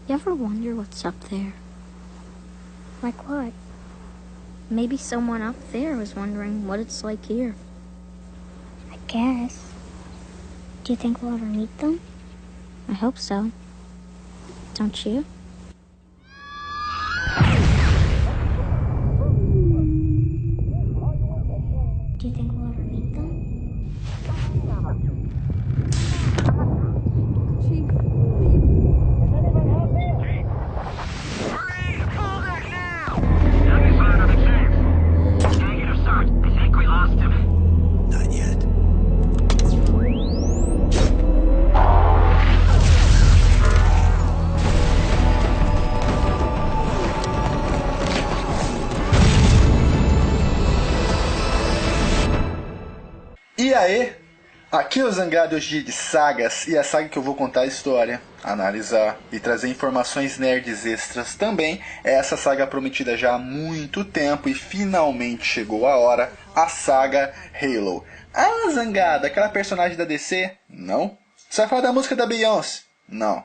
You ever wonder what's up there? Like what? Maybe someone up there was wondering what it's like here. I guess. Do you think we'll ever meet them? I hope so. Don't you? Do you think we'll ever meet them? Not yet. E aí, aqui é o Zangado hoje de sagas, e a saga que eu vou contar a história, analisar e trazer informações nerds extras também é essa saga prometida já há muito tempo e finalmente chegou a hora, a saga Halo. Ah, Zangado, aquela personagem da DC? Não. Você vai falar da música da Beyoncé? Não.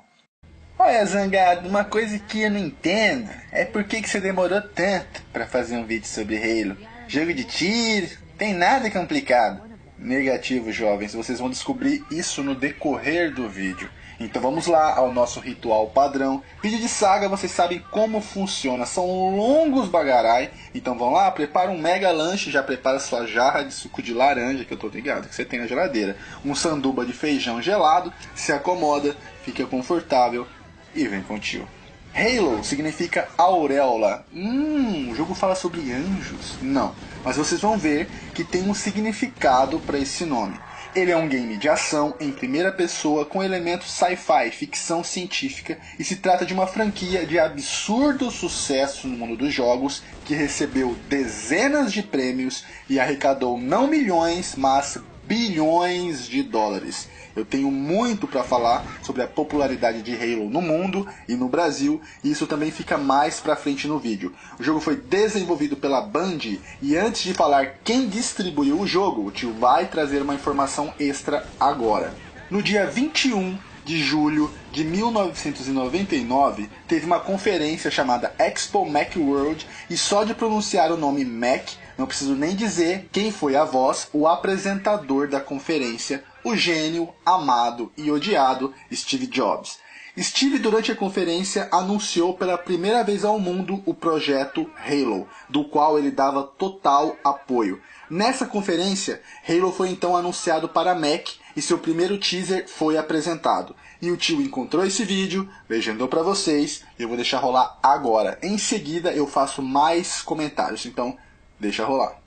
Olha, Zangado, uma coisa que eu não entendo é por que você demorou tanto para fazer um vídeo sobre Halo. Jogo de tiro, tem nada complicado. Negativo, jovens, vocês vão descobrir isso no decorrer do vídeo. Então vamos lá ao nosso ritual padrão. Vídeo de saga, vocês sabem como funciona, são longos bagarai. Então vão lá, prepara um mega lanche, já prepara sua jarra de suco de laranja, que eu tô ligado que você tem na geladeira. Um sanduba de feijão gelado, se acomoda, fica confortável e vem com o tio. Halo significa auréola. O jogo fala sobre anjos? Não, mas vocês vão ver que tem um significado para esse nome. Ele é um game de ação em primeira pessoa com elementos sci-fi, ficção científica, e se trata de uma franquia de absurdo sucesso no mundo dos jogos, que recebeu dezenas de prêmios e arrecadou não milhões, mas bilhões de dólares. Eu tenho muito para falar sobre a popularidade de Halo no mundo e no Brasil, e isso também fica mais pra frente no vídeo. O jogo foi desenvolvido pela Band, e antes de falar quem distribuiu o jogo, o tio vai trazer uma informação extra agora. No dia 21 de julho de 1999, teve uma conferência chamada Expo Macworld, e só de pronunciar o nome Mac, não preciso nem dizer quem foi a voz, o apresentador da conferência, o gênio, amado e odiado Steve Jobs. Steve, durante a conferência, anunciou pela primeira vez ao mundo o projeto Halo, do qual ele dava total apoio. Nessa conferência, Halo foi então anunciado para Mac e seu primeiro teaser foi apresentado. E o tio encontrou esse vídeo, legendou para vocês e eu vou deixar rolar agora. Em seguida eu faço mais comentários, então deixa rolar.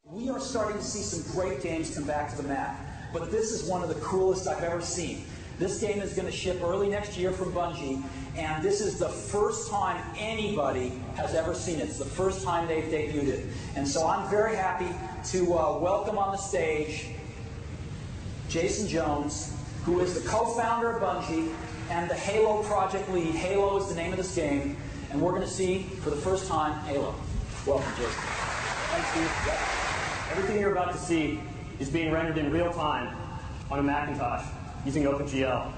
We are starting to see some great games come back to the map, but this is one of the coolest I've ever seen. This game is going to ship early next year from Bungie, and this is the first time anybody has ever seen it. It's the first time they've debuted it. And so I'm very happy to welcome on the stage Jason Jones, who is the co-founder of Bungie and the Halo project lead. Halo is the name of this game, and we're going to see, for the first time, Halo. Welcome, Jason. Thanks, Steve. Everything you're about to see is being rendered in real time on a Macintosh using OpenGL.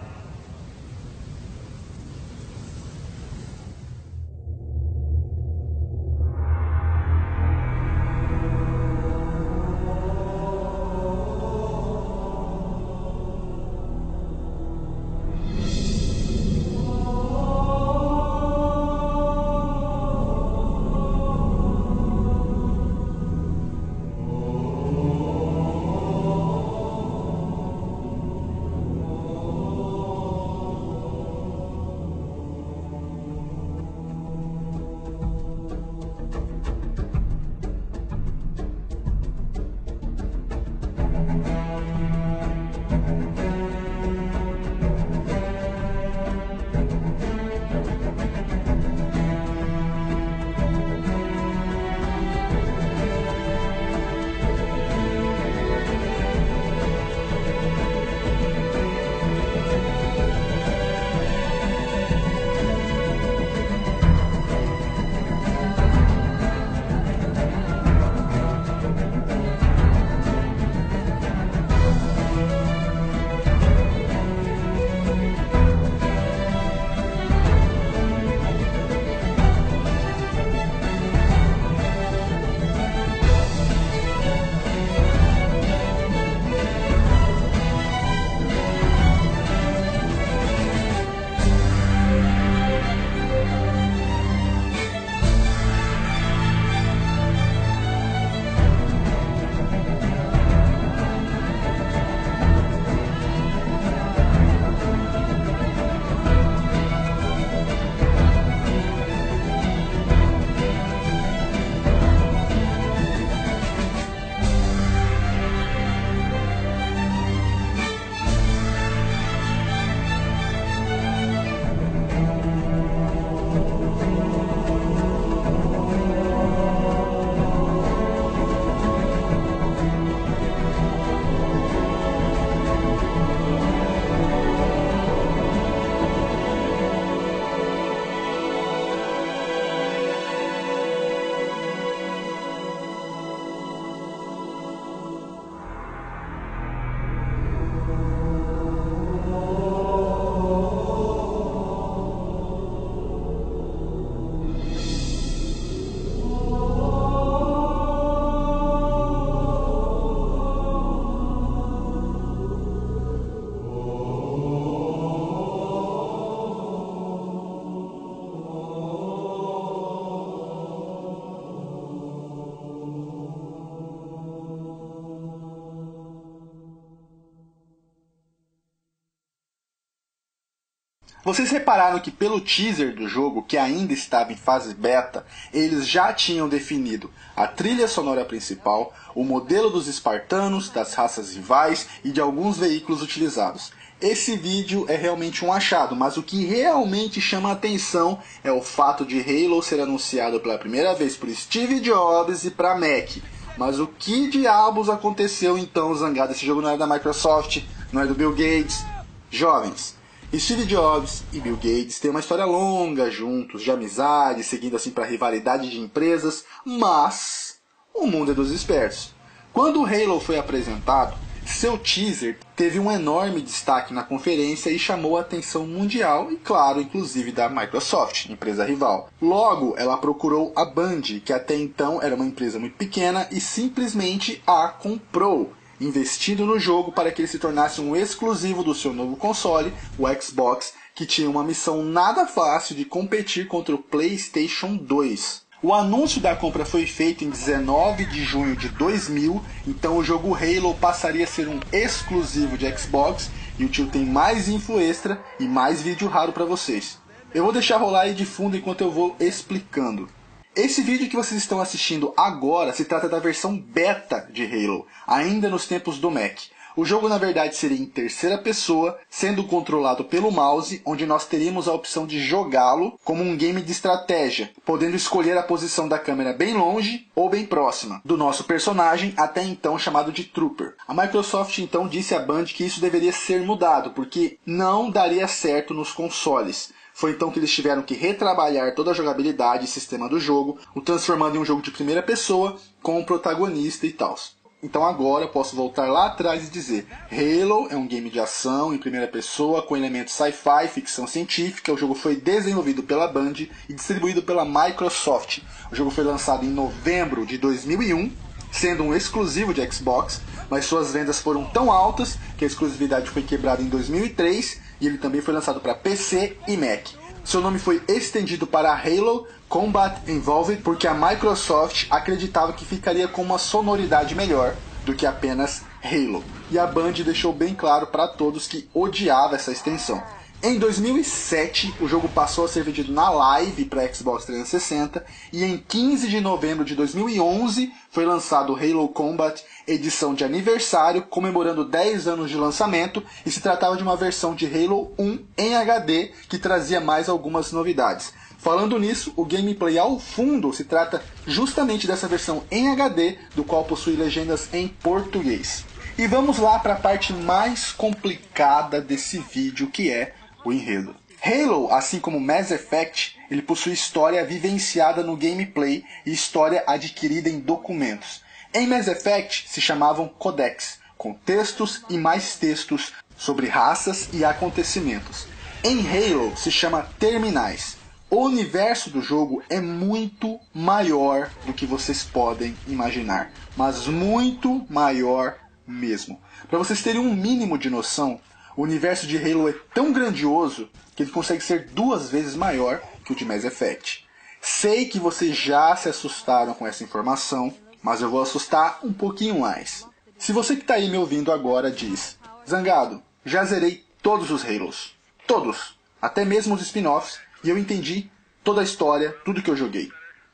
Vocês repararam que pelo teaser do jogo, que ainda estava em fase beta, eles já tinham definido a trilha sonora principal, o modelo dos espartanos, das raças rivais e de alguns veículos utilizados. Esse vídeo é realmente um achado, mas o que realmente chama a atenção é o fato de Halo ser anunciado pela primeira vez por Steve Jobs e para Mac. Mas o que diabos aconteceu então, Zangado? Esse jogo não é da Microsoft, não é do Bill Gates. Jovens, Steve Jobs e Bill Gates têm uma história longa juntos, de amizade, seguindo assim para rivalidade de empresas, mas o mundo é dos espertos. Quando o Halo foi apresentado, seu teaser teve um enorme destaque na conferência e chamou a atenção mundial e, claro, inclusive da Microsoft, empresa rival. Logo, ela procurou a Band, que até então era uma empresa muito pequena, e simplesmente a comprou, investindo no jogo para que ele se tornasse um exclusivo do seu novo console, o Xbox, que tinha uma missão nada fácil de competir contra o PlayStation 2. O anúncio da compra foi feito em 19 de junho de 2000, então o jogo Halo passaria a ser um exclusivo de Xbox, e o tio tem mais info extra e mais vídeo raro para vocês. Eu vou deixar rolar aí de fundo enquanto eu vou explicando. Esse vídeo que vocês estão assistindo agora se trata da versão beta de Halo, ainda nos tempos do Mac. O jogo na verdade seria em terceira pessoa, sendo controlado pelo mouse, onde nós teríamos a opção de jogá-lo como um game de estratégia, podendo escolher a posição da câmera bem longe ou bem próxima do nosso personagem, até então chamado de Trooper. A Microsoft então disse à Band que isso deveria ser mudado, porque não daria certo nos consoles. Foi então que eles tiveram que retrabalhar toda a jogabilidade e sistema do jogo, o transformando em um jogo de primeira pessoa, com um protagonista e tal. Então agora eu posso voltar lá atrás e dizer: Halo é um game de ação em primeira pessoa com elementos sci-fi, ficção científica. O jogo foi desenvolvido pela Band e distribuído pela Microsoft. O jogo foi lançado em novembro de 2001, sendo um exclusivo de Xbox, mas suas vendas foram tão altas que a exclusividade foi quebrada em 2003 e ele também foi lançado para PC e Mac. Seu nome foi estendido para Halo Combat Evolved porque a Microsoft acreditava que ficaria com uma sonoridade melhor do que apenas Halo. E a Band deixou bem claro para todos que odiava essa extensão. Em 2007, o jogo passou a ser vendido na Live para Xbox 360 e em 15 de novembro de 2011 foi lançado Halo Combat edição de aniversário, comemorando 10 anos de lançamento, e se tratava de uma versão de Halo 1 em HD que trazia mais algumas novidades. Falando nisso, o gameplay ao fundo se trata justamente dessa versão em HD, do qual possui legendas em português. E vamos lá para a parte mais complicada desse vídeo, que é o enredo. Halo, assim como Mass Effect, ele possui história vivenciada no gameplay e história adquirida em documentos. Em Mass Effect se chamavam Codex, com textos e mais textos sobre raças e acontecimentos. Em Halo se chama Terminais. O universo do jogo é muito maior do que vocês podem imaginar, mas muito maior mesmo. Para vocês terem um mínimo de noção, o universo de Halo é tão grandioso que ele consegue ser 2 vezes maior que o de Mass Effect. Sei que vocês já se assustaram com essa informação, mas eu vou assustar um pouquinho mais. Se você que está aí me ouvindo agora diz: Zangado, já zerei todos os Halos. Todos. Até mesmo os spin-offs. E eu entendi toda a história, tudo que eu joguei.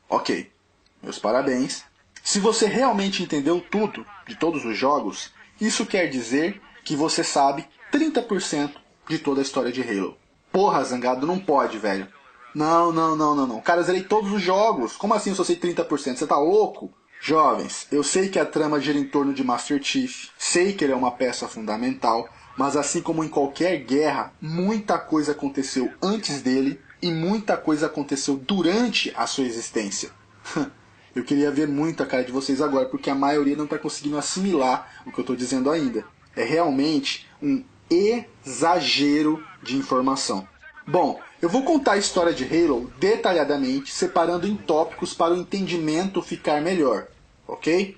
Ok. Meus parabéns. Se você realmente entendeu tudo de todos os jogos, isso quer dizer que você sabe 30% de toda a história de Halo. Porra, Zangado, não pode, velho. Não. Cara, zerei todos os jogos. Como assim eu só sei 30%? Você tá louco? Jovens, eu sei que a trama gira em torno de Master Chief, sei que ele é uma peça fundamental, mas assim como em qualquer guerra, muita coisa aconteceu antes dele e muita coisa aconteceu durante a sua existência. Eu queria ver muito a cara de vocês agora, porque a maioria não está conseguindo assimilar o que eu estou dizendo ainda. É realmente um exagero de informação. Bom, eu vou contar a história de Halo detalhadamente, separando em tópicos para o entendimento ficar melhor, ok?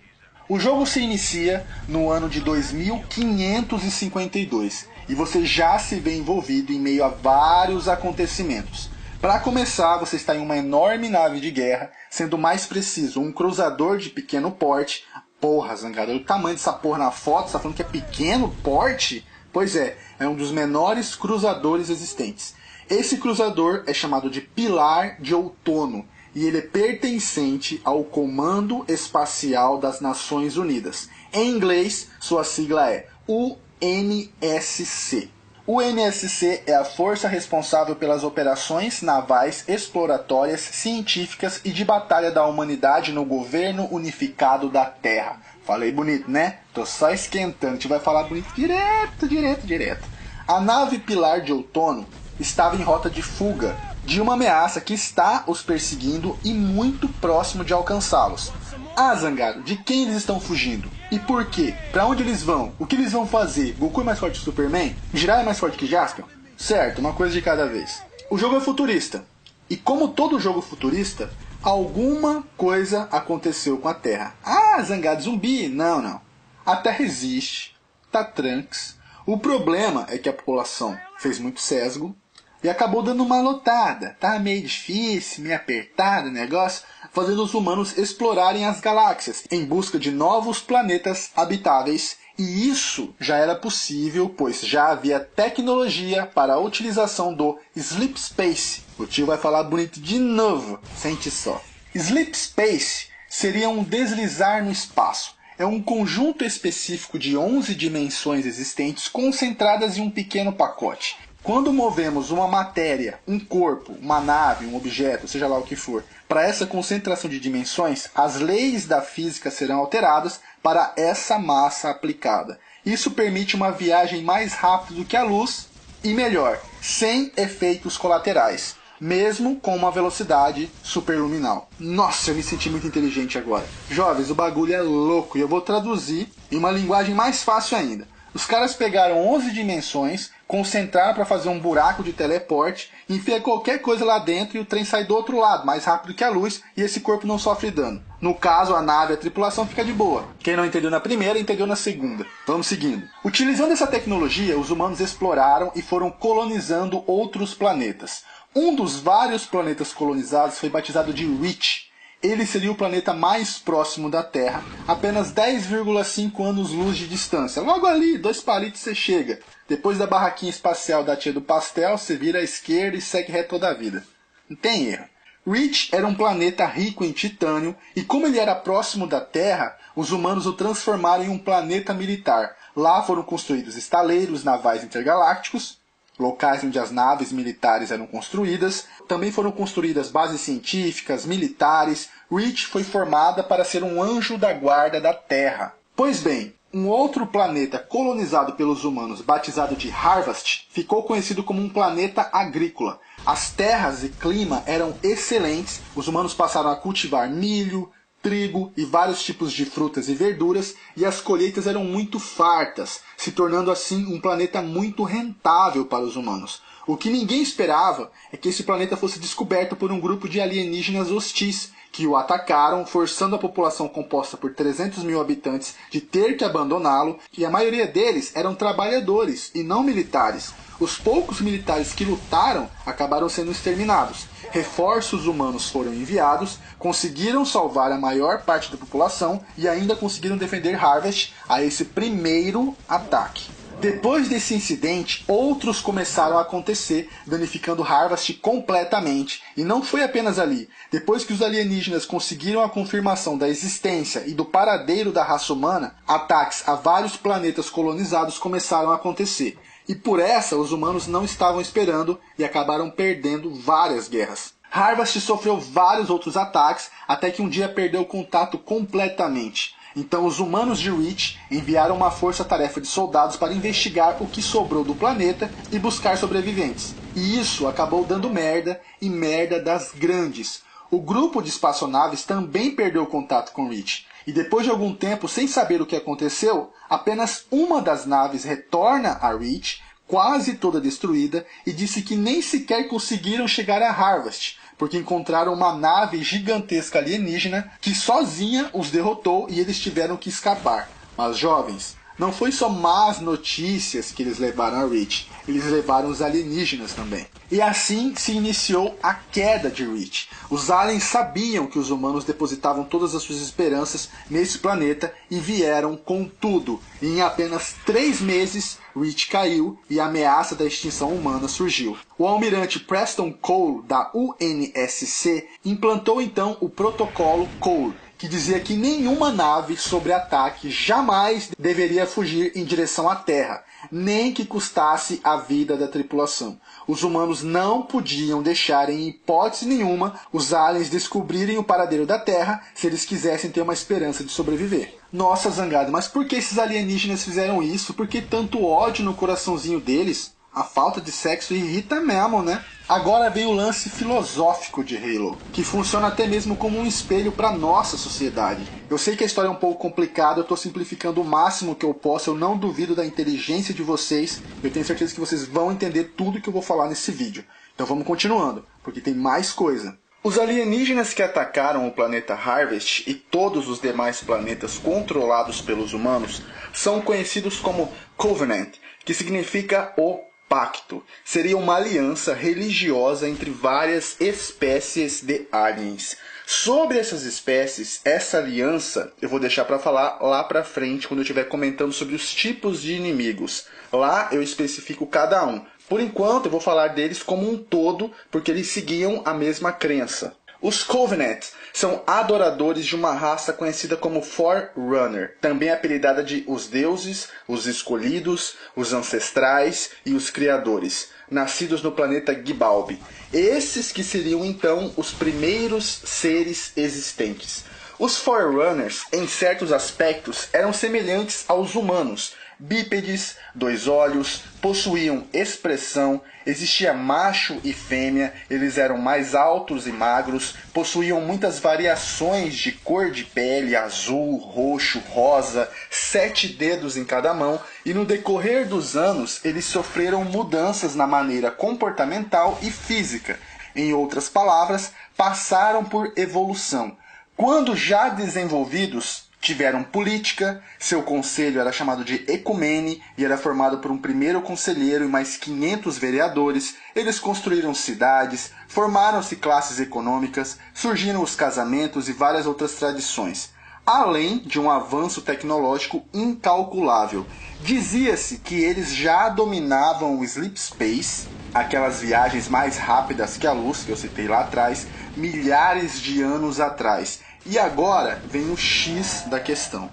O jogo se inicia no ano de 2552 e você já se vê envolvido em meio a vários acontecimentos. Para começar, você está em uma enorme nave de guerra, sendo mais preciso, um cruzador de pequeno porte. Porra, Zangado, o tamanho dessa porra na foto, você tá falando que é pequeno porte? Pois é um dos menores cruzadores existentes. Esse cruzador é chamado de Pilar de Outono e ele é pertencente ao Comando Espacial das Nações Unidas. Em inglês, sua sigla é UNSC. O UNSC é a força responsável pelas operações navais exploratórias, científicas e de batalha da humanidade no governo unificado da Terra. Falei bonito, né? Tô só esquentando, a gente vai falar bonito direto. A nave Pilar de Outono estava em rota de fuga de uma ameaça que está os perseguindo e muito próximo de alcançá-los. Ah, Zangado, de quem eles estão fugindo? E por quê? Pra onde eles vão? O que eles vão fazer? Goku é mais forte que Superman? Jiraiya é mais forte que Jaspion? Certo, uma coisa de cada vez. O jogo é futurista. E como todo jogo futurista, alguma coisa aconteceu com a Terra. Ah, Zangado, zumbi? Não. A Terra existe, tá Trunks. O problema é que a população fez muito sesgo e acabou dando uma lotada. Tá meio difícil, meio apertado o negócio, fazendo os humanos explorarem as galáxias em busca de novos planetas habitáveis. E isso já era possível, pois já havia tecnologia para a utilização do Sleep Space. O tio vai falar bonito de novo, sente só. Sleep Space seria um deslizar no espaço. É um conjunto específico de 11 dimensões existentes concentradas em um pequeno pacote. Quando movemos uma matéria, um corpo, uma nave, um objeto, seja lá o que for, para essa concentração de dimensões, as leis da física serão alteradas para essa massa aplicada. Isso permite uma viagem mais rápida do que a luz e melhor, sem efeitos colaterais, mesmo com uma velocidade superluminal. Nossa, eu me senti muito inteligente agora. Jovens, o bagulho é louco e eu vou traduzir em uma linguagem mais fácil ainda. Os caras pegaram 11 dimensões, concentraram para fazer um buraco de teleporte, enfia qualquer coisa lá dentro e o trem sai do outro lado, mais rápido que a luz, e esse corpo não sofre dano. No caso, a nave e a tripulação fica de boa. Quem não entendeu na primeira, entendeu na segunda. Vamos seguindo. Utilizando essa tecnologia, os humanos exploraram e foram colonizando outros planetas. Um dos vários planetas colonizados foi batizado de Reach. Ele seria o planeta mais próximo da Terra, apenas 10,5 anos-luz de distância. Logo ali, 2 palitos você chega. Depois da barraquinha espacial da tia do pastel, você vira à esquerda e segue reto toda a vida. Não tem erro. Reach era um planeta rico em titânio, e como ele era próximo da Terra, os humanos o transformaram em um planeta militar. Lá foram construídos estaleiros navais intergalácticos, locais onde as naves militares eram construídas. Também foram construídas bases científicas, militares. Reach foi formada para ser um anjo da guarda da Terra. Pois bem, um outro planeta colonizado pelos humanos, batizado de Harvest, ficou conhecido como um planeta agrícola. As terras e clima eram excelentes, os humanos passaram a cultivar milho, trigo e vários tipos de frutas e verduras, e as colheitas eram muito fartas, se tornando assim um planeta muito rentável para os humanos. O que ninguém esperava é que esse planeta fosse descoberto por um grupo de alienígenas hostis, que o atacaram, forçando a população composta por 300 mil habitantes de ter que abandoná-lo, e a maioria deles eram trabalhadores e não militares. Os poucos militares que lutaram acabaram sendo exterminados. Reforços humanos foram enviados, conseguiram salvar a maior parte da população e ainda conseguiram defender Harvest a esse primeiro ataque. Depois desse incidente, outros começaram a acontecer, danificando Harvest completamente. E não foi apenas ali. Depois que os alienígenas conseguiram a confirmação da existência e do paradeiro da raça humana, ataques a vários planetas colonizados começaram a acontecer. E por essa, os humanos não estavam esperando e acabaram perdendo várias guerras. Harvest sofreu vários outros ataques, até que um dia perdeu o contato completamente. Então os humanos de Reach enviaram uma força-tarefa de soldados para investigar o que sobrou do planeta e buscar sobreviventes. E isso acabou dando merda, e merda das grandes. O grupo de espaçonaves também perdeu contato com Reach. E depois de algum tempo, sem saber o que aconteceu, apenas uma das naves retorna a Reach, quase toda destruída, e disse que nem sequer conseguiram chegar a Harvest, porque encontraram uma nave gigantesca alienígena que sozinha os derrotou e eles tiveram que escapar. Mas jovens, Não foi só más notícias que eles levaram a Reach, eles levaram os alienígenas também. E assim se iniciou a queda de Reach. Os aliens sabiam que os humanos depositavam todas as suas esperanças nesse planeta e vieram com tudo. E em apenas 3 meses, Reach caiu e a ameaça da extinção humana surgiu. O almirante Preston Cole, da UNSC, implantou então o protocolo Cole, que dizia que nenhuma nave sobre ataque jamais deveria fugir em direção à Terra, nem que custasse a vida da tripulação. Os humanos não podiam deixar em hipótese nenhuma os aliens descobrirem o paradeiro da Terra se eles quisessem ter uma esperança de sobreviver. Nossa, zangado, mas por que esses alienígenas fizeram isso? Por que tanto ódio no coraçãozinho deles? A falta de sexo irrita mesmo, né? Agora vem o lance filosófico de Halo, que funciona até mesmo como um espelho para nossa sociedade. Eu sei que a história é um pouco complicada, eu estou simplificando o máximo que eu posso, eu não duvido da inteligência de vocês, eu tenho certeza que vocês vão entender tudo que eu vou falar nesse vídeo. Então vamos continuando, porque tem mais coisa. Os alienígenas que atacaram o planeta Harvest e todos os demais planetas controlados pelos humanos são conhecidos como Covenant, que significa o pacto. Seria uma aliança religiosa entre várias espécies de aliens. Sobre essas espécies, essa aliança eu vou deixar para falar lá para frente quando eu estiver comentando sobre os tipos de inimigos. Lá eu especifico cada um. Por enquanto eu vou falar deles como um todo, porque eles seguiam a mesma crença. Os Covenant são adoradores de uma raça conhecida como Forerunner, também apelidada de os deuses, os escolhidos, os ancestrais e os criadores, nascidos no planeta Gibalbi. Esses que seriam então os primeiros seres existentes. Os Forerunners, em certos aspectos, eram semelhantes aos humanos. Bípedes, 2 olhos, possuíam expressão, existia macho e fêmea, eles eram mais altos e magros, possuíam muitas variações de cor de pele, azul, roxo, rosa, 7 dedos em cada mão, e no decorrer dos anos eles sofreram mudanças na maneira comportamental e física. Em outras palavras, passaram por evolução. Quando já desenvolvidos, tiveram política, seu conselho era chamado de Ecumene e era formado por um primeiro conselheiro e mais 500 vereadores. Eles construíram cidades, formaram-se classes econômicas, surgiram os casamentos e várias outras tradições, além de um avanço tecnológico incalculável. Dizia-se que eles já dominavam o Sleep Space, aquelas viagens mais rápidas que a luz, que eu citei lá atrás, milhares de anos atrás. E agora vem o X da questão.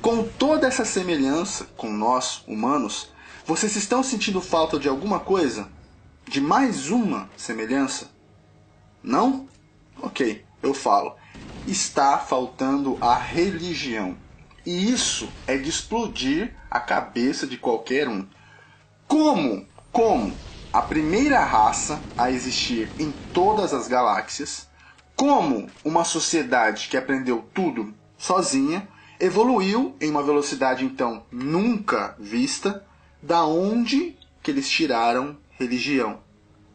Com toda essa semelhança com nós, humanos, vocês estão sentindo falta de alguma coisa? De mais uma semelhança? Não? Ok, eu falo. Está faltando a religião. E isso é de explodir a cabeça de qualquer um. Como a primeira raça a existir em todas as galáxias, como uma sociedade que aprendeu tudo sozinha, evoluiu em uma velocidade então nunca vista, da onde que eles tiraram religião.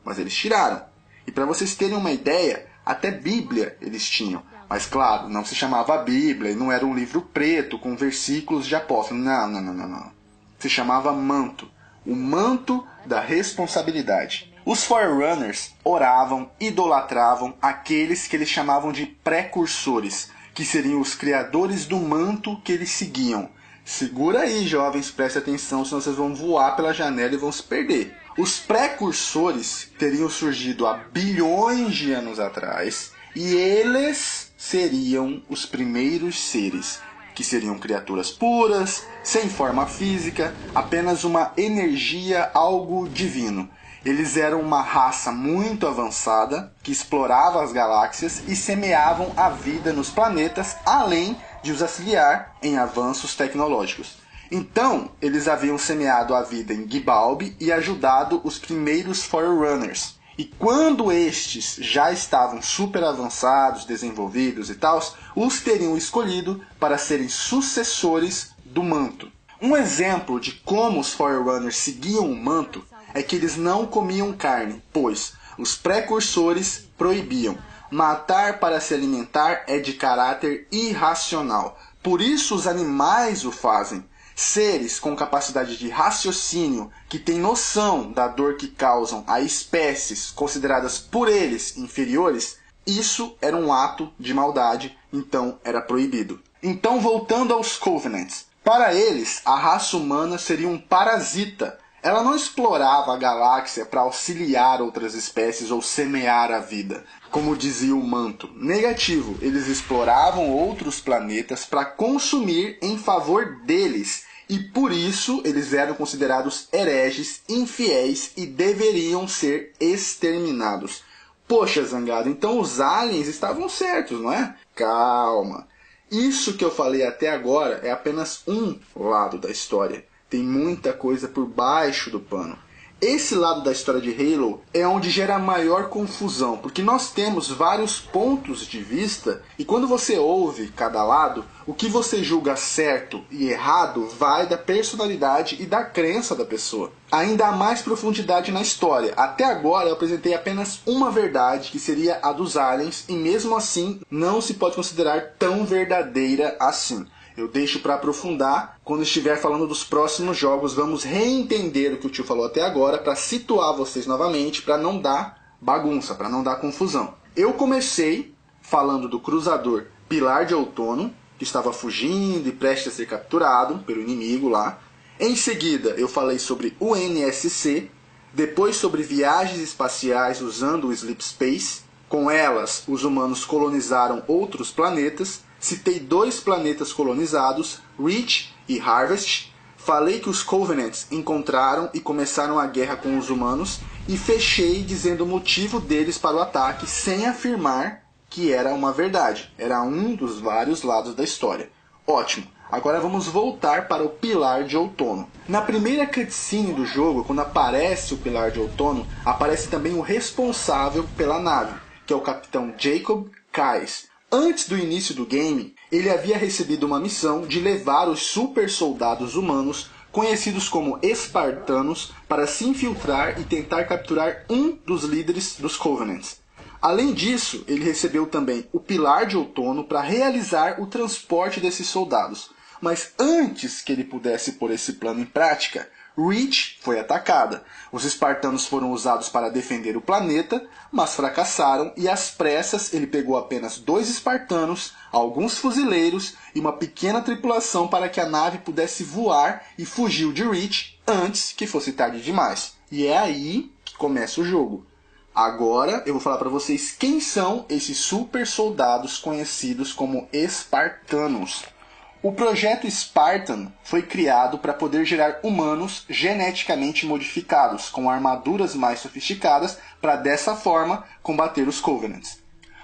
Mas eles tiraram. E para vocês terem uma ideia, até Bíblia eles tinham. Mas claro, não se chamava Bíblia e não era um livro preto com versículos de apóstolo. Não. Se chamava manto. O manto da responsabilidade. Os Forerunners oravam, idolatravam aqueles que eles chamavam de precursores, que seriam os criadores do manto que eles seguiam. Segura aí, jovens, preste atenção, senão vocês vão voar pela janela e vão se perder. Os precursores teriam surgido há bilhões de anos atrás e eles seriam os primeiros seres, que seriam criaturas puras, sem forma física, apenas uma energia, algo divino. Eles eram uma raça muito avançada, que explorava as galáxias e semeavam a vida nos planetas, além de os auxiliar em avanços tecnológicos. Então, eles haviam semeado a vida em Gibalbi e ajudado os primeiros Forerunners. E quando estes já estavam super avançados, desenvolvidos e tal, os teriam escolhido para serem sucessores do manto. Um exemplo de como os Forerunners seguiam o manto é que eles não comiam carne, pois os precursores proibiam. Matar para se alimentar é de caráter irracional. Por isso os animais o fazem. Seres com capacidade de raciocínio, que têm noção da dor que causam a espécies consideradas por eles inferiores, isso era um ato de maldade, então era proibido. Então, voltando aos Covenants, para eles, a raça humana seria um parasita. Ela não explorava a galáxia para auxiliar outras espécies ou semear a vida, como dizia o manto. Negativo, eles exploravam outros planetas para consumir em favor deles, e por isso eles eram considerados hereges, infiéis e deveriam ser exterminados. Poxa, Zangado, então os aliens estavam certos, não é? Calma. Isso que eu falei até agora é apenas um lado da história. Tem muita coisa por baixo do pano. Esse lado da história de Halo é onde gera a maior confusão, porque nós temos vários pontos de vista e quando você ouve cada lado, o que você julga certo e errado vai da personalidade e da crença da pessoa. Ainda há mais profundidade na história. Até agora eu apresentei apenas uma verdade, que seria a dos aliens, e mesmo assim não se pode considerar tão verdadeira assim. Eu deixo para aprofundar quando estiver falando dos próximos jogos. Vamos reentender o que o tio falou até agora para situar vocês novamente, para não dar bagunça, para não dar confusão. Eu comecei falando do cruzador Pilar de Outono, que estava fugindo e prestes a ser capturado pelo inimigo lá. Em seguida eu falei sobre o NSC, depois sobre viagens espaciais usando o Sleep Space. Com elas, os humanos colonizaram outros planetas. Citei 2 planetas colonizados, Reach e Harvest. Falei que os Covenants encontraram e começaram a guerra com os humanos. E fechei dizendo o motivo deles para o ataque, sem afirmar que era uma verdade. Era um dos vários lados da história. Ótimo. Agora vamos voltar para o Pilar de Outono. Na primeira cutscene do jogo, quando aparece o Pilar de Outono, aparece também o responsável pela nave, que é o Capitão Jacob Kais. Antes do início do game, ele havia recebido uma missão de levar os super soldados humanos, conhecidos como espartanos, para se infiltrar e tentar capturar um dos líderes dos Covenants. Além disso, ele recebeu também o Pilar de Outono para realizar o transporte desses soldados. Mas antes que ele pudesse pôr esse plano em prática, Reach foi atacada. Os espartanos foram usados para defender o planeta, mas fracassaram e às pressas ele pegou apenas 2 espartanos, alguns fuzileiros e uma pequena tripulação para que a nave pudesse voar e fugiu de Reach antes que fosse tarde demais. E é aí que começa o jogo. Agora eu vou falar para vocês quem são esses super soldados conhecidos como espartanos. O projeto Spartan foi criado para poder gerar humanos geneticamente modificados, com armaduras mais sofisticadas, para dessa forma combater os Covenants.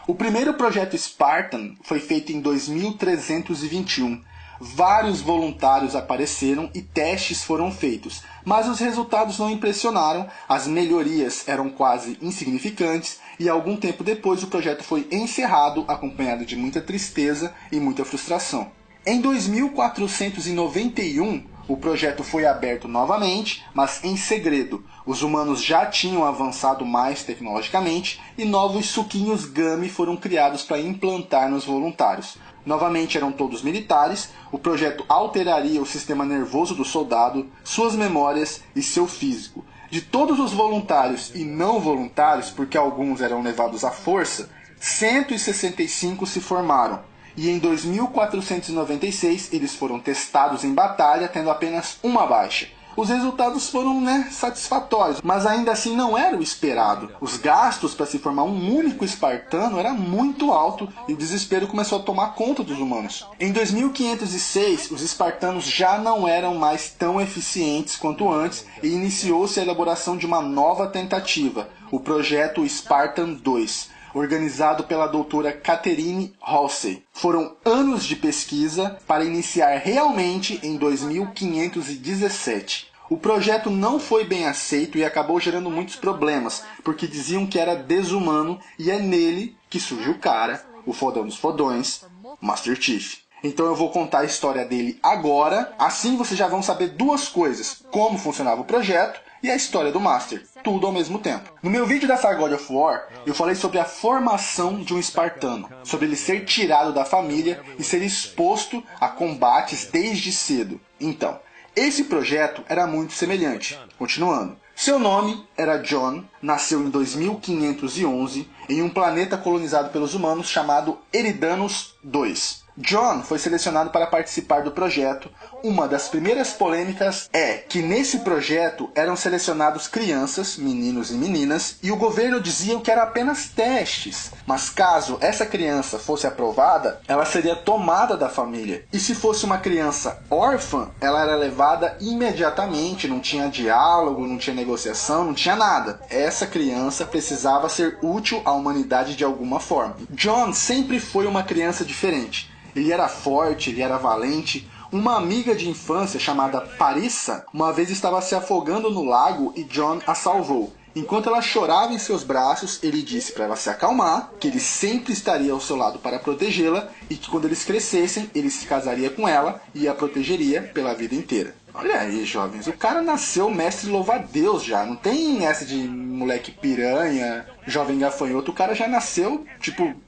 O primeiro projeto Spartan foi feito em 2321. Vários voluntários apareceram e testes foram feitos, mas os resultados não impressionaram, as melhorias eram quase insignificantes e algum tempo depois o projeto foi encerrado, acompanhado de muita tristeza e muita frustração. Em 2491, o projeto foi aberto novamente, mas em segredo. Os humanos já tinham avançado mais tecnologicamente e novos suquinhos Gummy foram criados para implantar nos voluntários. Novamente eram todos militares, o projeto alteraria o sistema nervoso do soldado, suas memórias e seu físico. De todos os voluntários e não voluntários, porque alguns eram levados à força, 165 se formaram. E em 2496 eles foram testados em batalha, tendo apenas uma baixa. Os resultados foram satisfatórios, mas ainda assim não era o esperado. Os gastos para se formar um único espartano era muito alto e o desespero começou a tomar conta dos humanos. Em 2506, os espartanos já não eram mais tão eficientes quanto antes e iniciou-se a elaboração de uma nova tentativa, o projeto Spartan 2. Organizado pela doutora Catherine Halsey. Foram anos de pesquisa para iniciar realmente em 2517. O projeto não foi bem aceito e acabou gerando muitos problemas, porque diziam que era desumano e é nele que surge o cara, o fodão dos fodões, Master Chief. Então eu vou contar a história dele agora, assim vocês já vão saber 2 coisas: como funcionava o projeto e a história do Master, tudo ao mesmo tempo. No meu vídeo da saga God of War, eu falei sobre a formação de um espartano, sobre ele ser tirado da família e ser exposto a combates desde cedo. Então, esse projeto era muito semelhante. Continuando. Seu nome era John, nasceu em 2511 em um planeta colonizado pelos humanos chamado Eridanos II. John foi selecionado para participar do projeto. Uma das primeiras polêmicas é que nesse projeto eram selecionados crianças, meninos e meninas, e o governo dizia que eram apenas testes. Mas caso essa criança fosse aprovada, ela seria tomada da família. E se fosse uma criança órfã, ela era levada imediatamente, não tinha diálogo, não tinha negociação, não tinha nada. Essa criança precisava ser útil à humanidade de alguma forma. John sempre foi uma criança diferente. Ele era forte, ele era valente. Uma amiga de infância chamada Parissa uma vez estava se afogando no lago e John a salvou. Enquanto ela chorava em seus braços, ele disse para ela se acalmar, que ele sempre estaria ao seu lado para protegê-la e que quando eles crescessem, ele se casaria com ela e a protegeria pela vida inteira. Olha aí, jovens, o cara nasceu mestre louva-a-Deus já, não tem essa de moleque piranha, jovem gafanhoto, o cara já nasceu,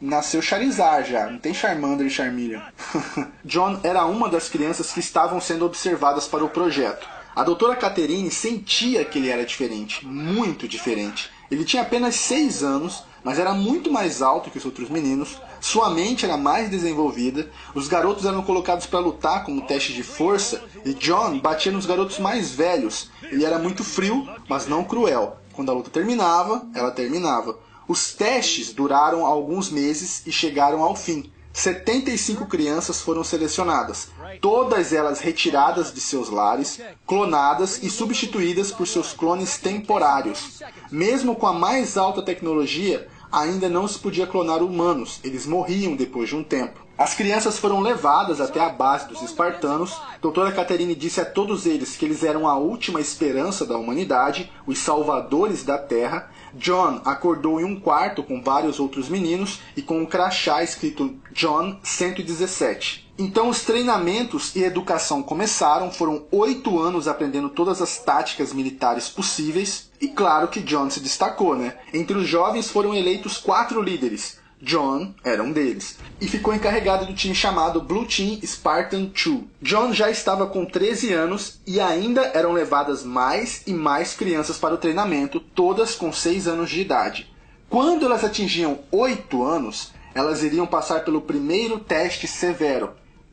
nasceu Charizard já, não tem Charmander e Charmeleon. John era uma das crianças que estavam sendo observadas para o projeto. A doutora Catherine sentia que ele era diferente, muito diferente. Ele tinha apenas 6 anos, mas era muito mais alto que os outros meninos, sua mente era mais desenvolvida, os garotos eram colocados para lutar como teste de força, e John batia nos garotos mais velhos. Ele era muito frio, mas não cruel. Quando a luta terminava, ela terminava. Os testes duraram alguns meses e chegaram ao fim. 75 crianças foram selecionadas, todas elas retiradas de seus lares, clonadas e substituídas por seus clones temporários. Mesmo com a mais alta tecnologia, ainda não se podia clonar humanos, eles morriam depois de um tempo. As crianças foram levadas até a base dos espartanos. Doutora Catherine disse a todos eles que eles eram a última esperança da humanidade, os salvadores da Terra. John acordou em um quarto com vários outros meninos e com um crachá escrito John 117. Então os treinamentos e educação começaram, foram 8 anos aprendendo todas as táticas militares possíveis. E claro que John se destacou, né? Entre os jovens foram eleitos 4 líderes. John era um deles, e ficou encarregado do time chamado Blue Team Spartan 2. John já estava com 13 anos e ainda eram levadas mais e mais crianças para o treinamento, todas com 6 anos de idade. Quando elas atingiam 8 anos, elas iriam passar pelo primeiro teste severo.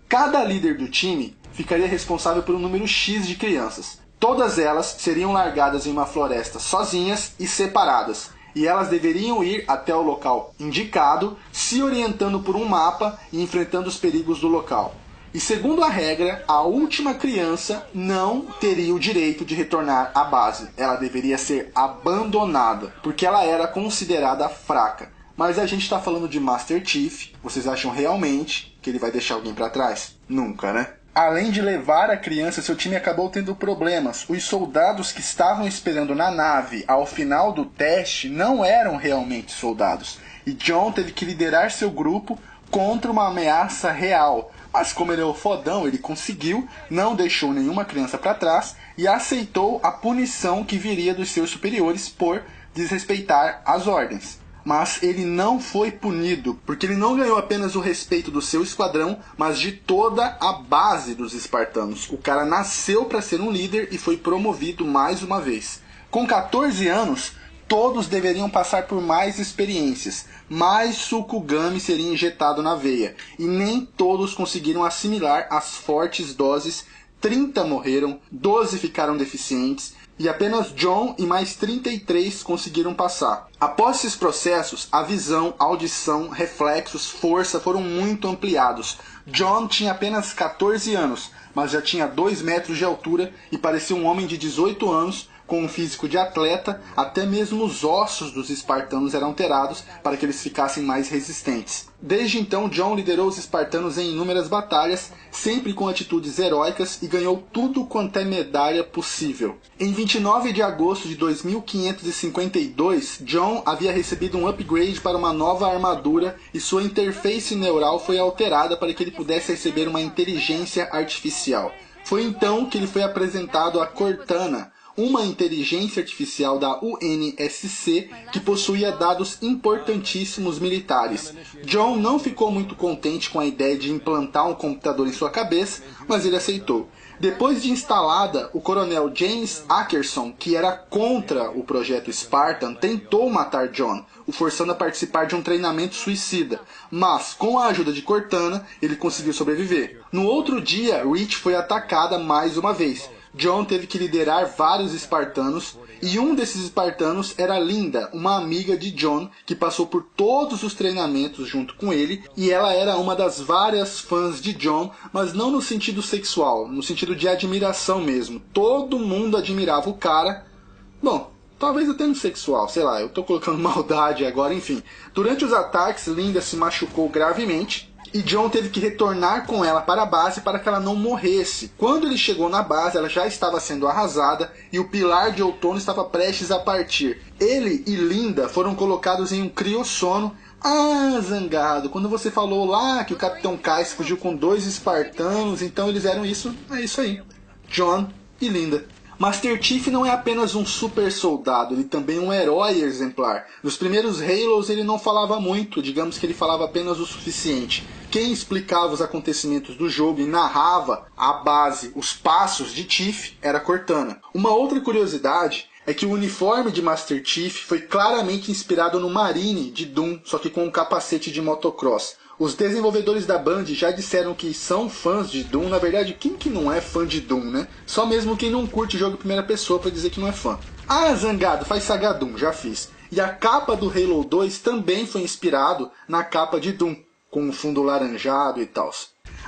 Cada líder do time ficaria responsável por um número X de crianças. Todas elas seriam largadas em uma floresta sozinhas e separadas. E elas deveriam ir até o local indicado, se orientando por um mapa e enfrentando os perigos do local. E segundo a regra, a última criança não teria o direito de retornar à base. Ela deveria ser abandonada, porque ela era considerada fraca. Mas a gente está falando de Master Chief. Vocês acham realmente que ele vai deixar alguém para trás? Nunca, né? Além de levar a criança, seu time acabou tendo problemas. Os soldados que estavam esperando na nave ao final do teste não eram realmente soldados. E John teve que liderar seu grupo contra uma ameaça real. Mas como ele é o fodão, ele conseguiu, não deixou nenhuma criança para trás e aceitou a punição que viria dos seus superiores por desrespeitar as ordens. Mas ele não foi punido, porque ele não ganhou apenas o respeito do seu esquadrão, mas de toda a base dos espartanos. O cara nasceu para ser um líder e foi promovido mais uma vez. Com 14 anos, todos deveriam passar por mais experiências. Mais Sukugami seria injetado na veia. E nem todos conseguiram assimilar as fortes doses. 30 morreram, 12 ficaram deficientes. E apenas John e mais 33 conseguiram passar. Após esses processos, a visão, audição, reflexos, força foram muito ampliados. John tinha apenas 14 anos, mas já tinha 2 metros de altura e parecia um homem de 18 anos, com um físico de atleta. Até mesmo os ossos dos espartanos eram alterados para que eles ficassem mais resistentes. Desde então, John liderou os espartanos em inúmeras batalhas, sempre com atitudes heróicas, e ganhou tudo quanto é medalha possível. Em 29 de agosto de 2552, John havia recebido um upgrade para uma nova armadura e sua interface neural foi alterada para que ele pudesse receber uma inteligência artificial. Foi então que ele foi apresentado a Cortana, uma inteligência artificial da UNSC que possuía dados importantíssimos militares. John não ficou muito contente com a ideia de implantar um computador em sua cabeça, mas ele aceitou. Depois de instalada, o coronel James Ackerson, que era contra o projeto Spartan, tentou matar John, o forçando a participar de um treinamento suicida. Mas, com a ajuda de Cortana, ele conseguiu sobreviver. No outro dia, Reach foi atacada mais uma vez. John teve que liderar vários espartanos, e um desses espartanos era Linda, uma amiga de John, que passou por todos os treinamentos junto com ele, e ela era uma das várias fãs de John, mas não no sentido sexual, no sentido de admiração mesmo. Todo mundo admirava o cara. Bom, talvez até no sexual, sei lá, eu tô colocando maldade agora, enfim. Durante os ataques, Linda se machucou gravemente, e John teve que retornar com ela para a base para que ela não morresse. Quando ele chegou na base, ela já estava sendo arrasada e o pilar de outono estava prestes a partir. Ele e Linda foram colocados em um criossono. Ah, Zangado, quando você falou lá que o Capitão Kais fugiu com 2 espartanos, então eles eram isso, é isso aí. John e Linda. Master Chief não é apenas um super soldado, ele também é um herói exemplar. Nos primeiros Halos ele não falava muito, digamos que ele falava apenas o suficiente. Quem explicava os acontecimentos do jogo e narrava a base, os passos de Chief, era Cortana. Uma outra curiosidade é que o uniforme de Master Chief foi claramente inspirado no Marine de Doom, só que com um capacete de motocross. Os desenvolvedores da Band já disseram que são fãs de Doom. Na verdade, quem que não é fã de Doom, né? Só mesmo quem não curte jogo em primeira pessoa pra dizer que não é fã. Ah, Zangado, faz saga Doom, já fiz. E a capa do Halo 2 também foi inspirado na capa de Doom, com o fundo laranjado e tal.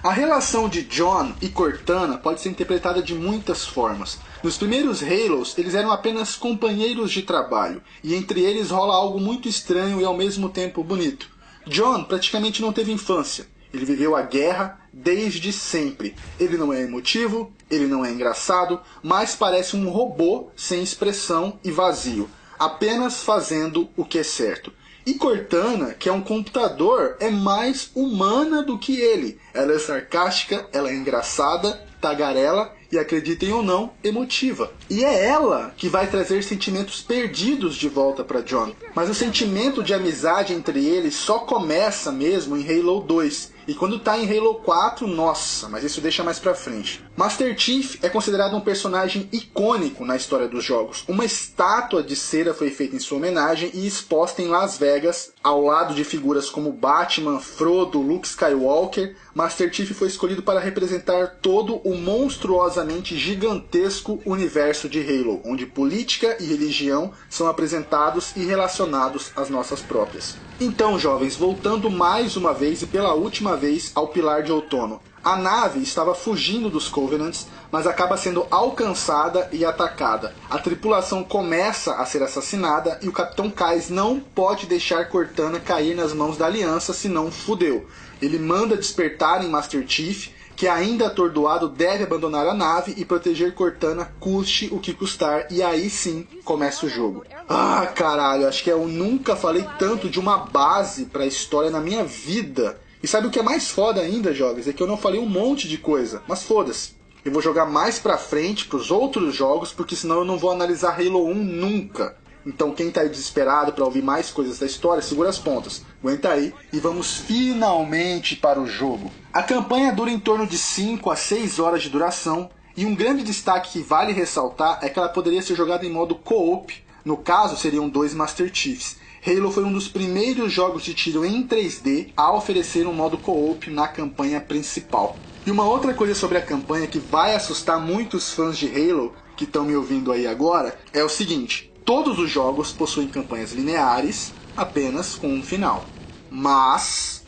A relação de John e Cortana pode ser interpretada de muitas formas. Nos primeiros Halos, eles eram apenas companheiros de trabalho, e entre eles rola algo muito estranho e ao mesmo tempo bonito. John praticamente não teve infância. Ele viveu a guerra desde sempre. Ele não é emotivo, ele não é engraçado, mas parece um robô sem expressão e vazio, apenas fazendo o que é certo. E Cortana, que é um computador, é mais humana do que ele. Ela é sarcástica, ela é engraçada, tagarela e, acreditem ou não, emotiva. E é ela que vai trazer sentimentos perdidos de volta para John. Mas o sentimento de amizade entre eles só começa mesmo em Halo 2. E quando tá em Halo 4, nossa, mas isso deixa mais pra frente. Master Chief é considerado um personagem icônico na história dos jogos. Uma estátua de cera foi feita em sua homenagem e exposta em Las Vegas, ao lado de figuras como Batman, Frodo, Luke Skywalker. Master Chief foi escolhido para representar todo o monstruosamente gigantesco universo de Halo, onde política e religião são apresentados e relacionados às nossas próprias. Então, jovens, voltando mais uma vez e pela última vez ao Pilar de Outono. A nave estava fugindo dos Covenants, mas acaba sendo alcançada e atacada. A tripulação começa a ser assassinada e o Capitão Kais não pode deixar Cortana cair nas mãos da Aliança, senão fudeu. Ele manda despertar em Master Chief, que ainda atordoado deve abandonar a nave e proteger Cortana custe o que custar, e aí sim começa o jogo. Ah, caralho, acho que eu nunca falei tanto de uma base pra história na minha vida. E sabe o que é mais foda ainda, jovens? É que eu não falei um monte de coisa, mas foda-se. Eu vou jogar mais pra frente pros outros jogos, porque senão eu não vou analisar Halo 1 nunca. Então quem tá aí desesperado pra ouvir mais coisas da história, segura as pontas. Aguenta aí e vamos finalmente para o jogo. A campanha dura em torno de 5 a 6 horas de duração, e um grande destaque que vale ressaltar é que ela poderia ser jogada em modo co-op. No caso, seriam 2 Master Chiefs. Halo foi um dos primeiros jogos de tiro em 3D a oferecer um modo co-op na campanha principal. E uma outra coisa sobre a campanha que vai assustar muitos fãs de Halo que estão me ouvindo aí agora é o seguinte: todos os jogos possuem campanhas lineares, apenas com um final. Mas,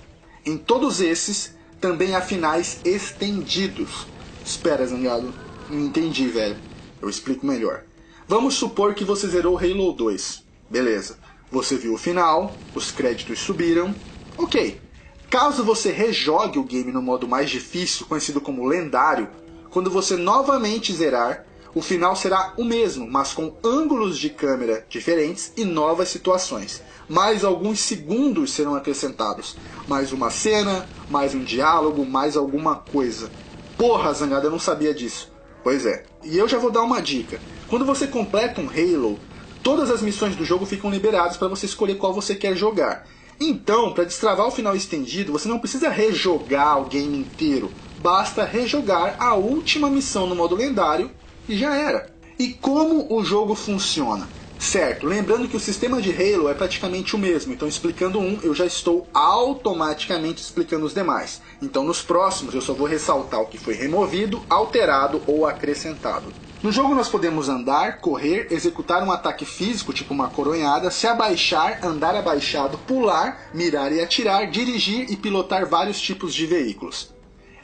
em todos esses, também há finais estendidos. Espera, Zangado, não entendi, velho. Eu explico melhor. Vamos supor que você zerou Halo 2. Beleza. Você viu o final, os créditos subiram. Ok. Caso você rejogue o game no modo mais difícil, conhecido como lendário, quando você novamente zerar, o final será o mesmo, mas com ângulos de câmera diferentes e novas situações. Mais alguns segundos serão acrescentados. Mais uma cena, mais um diálogo, mais alguma coisa. Porra, Zangado, eu não sabia disso. Pois é. E eu já vou dar uma dica. Quando você completa um Halo, todas as missões do jogo ficam liberadas para você escolher qual você quer jogar. Então, para destravar o final estendido, você não precisa rejogar o game inteiro. Basta rejogar a última missão no modo lendário e já era. E como o jogo funciona? Certo, lembrando que o sistema de Halo é praticamente o mesmo, então explicando um, eu já estou automaticamente explicando os demais. Então nos próximos eu só vou ressaltar o que foi removido, alterado ou acrescentado. No jogo nós podemos andar, correr, executar um ataque físico, tipo uma coronhada, se abaixar, andar abaixado, pular, mirar e atirar, dirigir e pilotar vários tipos de veículos.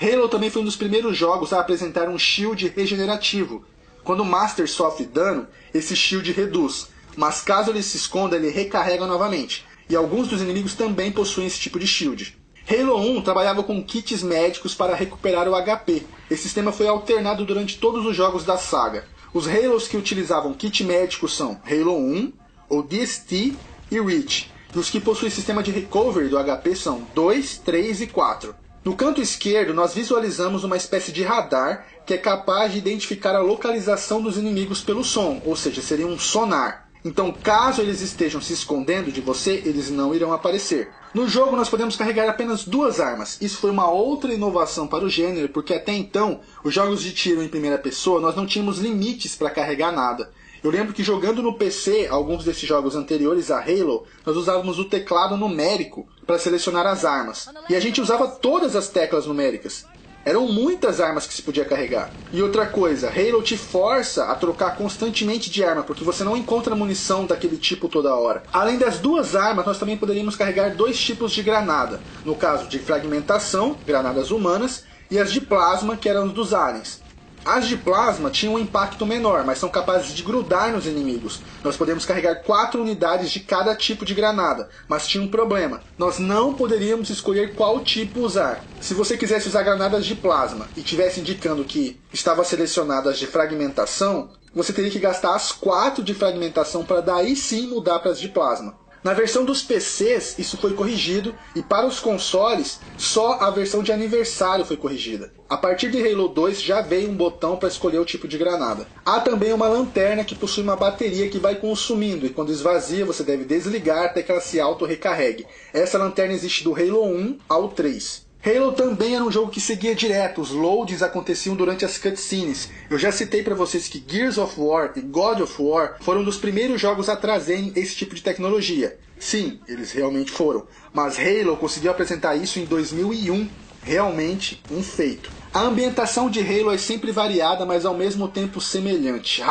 Halo também foi um dos primeiros jogos a apresentar um shield regenerativo. Quando o Master sofre dano, esse shield reduz, mas caso ele se esconda, ele recarrega novamente. E alguns dos inimigos também possuem esse tipo de shield. Halo 1 trabalhava com kits médicos para recuperar o HP. Esse sistema foi alternado durante todos os jogos da saga. Os Halos que utilizavam kit médico são Halo 1, ODST e Reach. E os que possuem sistema de recovery do HP são 2, 3 e 4. No canto esquerdo, nós visualizamos uma espécie de radar que é capaz de identificar a localização dos inimigos pelo som, ou seja, seria um sonar. Então, caso eles estejam se escondendo de você, eles não irão aparecer. No jogo, nós podemos carregar apenas 2 armas. Isso foi uma outra inovação para o gênero, porque até então, os jogos de tiro em primeira pessoa, nós não tínhamos limites para carregar nada. Eu lembro que jogando no PC, alguns desses jogos anteriores a Halo, nós usávamos o teclado numérico para selecionar as armas. E a gente usava todas as teclas numéricas. Eram muitas armas que se podia carregar. E outra coisa, Halo te força a trocar constantemente de arma, porque você não encontra munição daquele tipo toda hora. Além das 2 armas, nós também poderíamos carregar 2 tipos de granada. No caso de fragmentação, granadas humanas, e as de plasma, que eram dos aliens. As de plasma tinham um impacto menor, mas são capazes de grudar nos inimigos. Nós podemos carregar 4 unidades de cada tipo de granada, mas tinha um problema. Nós não poderíamos escolher qual tipo usar. Se você quisesse usar granadas de plasma e tivesse indicando que estava selecionado as de fragmentação, você teria que gastar as 4 de fragmentação para daí sim mudar para as de plasma. Na versão dos PCs, isso foi corrigido, e para os consoles, só a versão de aniversário foi corrigida. A partir de Halo 2 já veio um botão para escolher o tipo de granada. Há também uma lanterna que possui uma bateria que vai consumindo, e quando esvazia você deve desligar até que ela se auto-recarregue. Essa lanterna existe do Halo 1 ao 3. Halo também era um jogo que seguia direto, os loads aconteciam durante as cutscenes. Eu já citei para vocês que Gears of War e God of War foram dos primeiros jogos a trazerem esse tipo de tecnologia. Sim, eles realmente foram, mas Halo conseguiu apresentar isso em 2001, realmente um feito. A ambientação de Halo é sempre variada, mas ao mesmo tempo semelhante.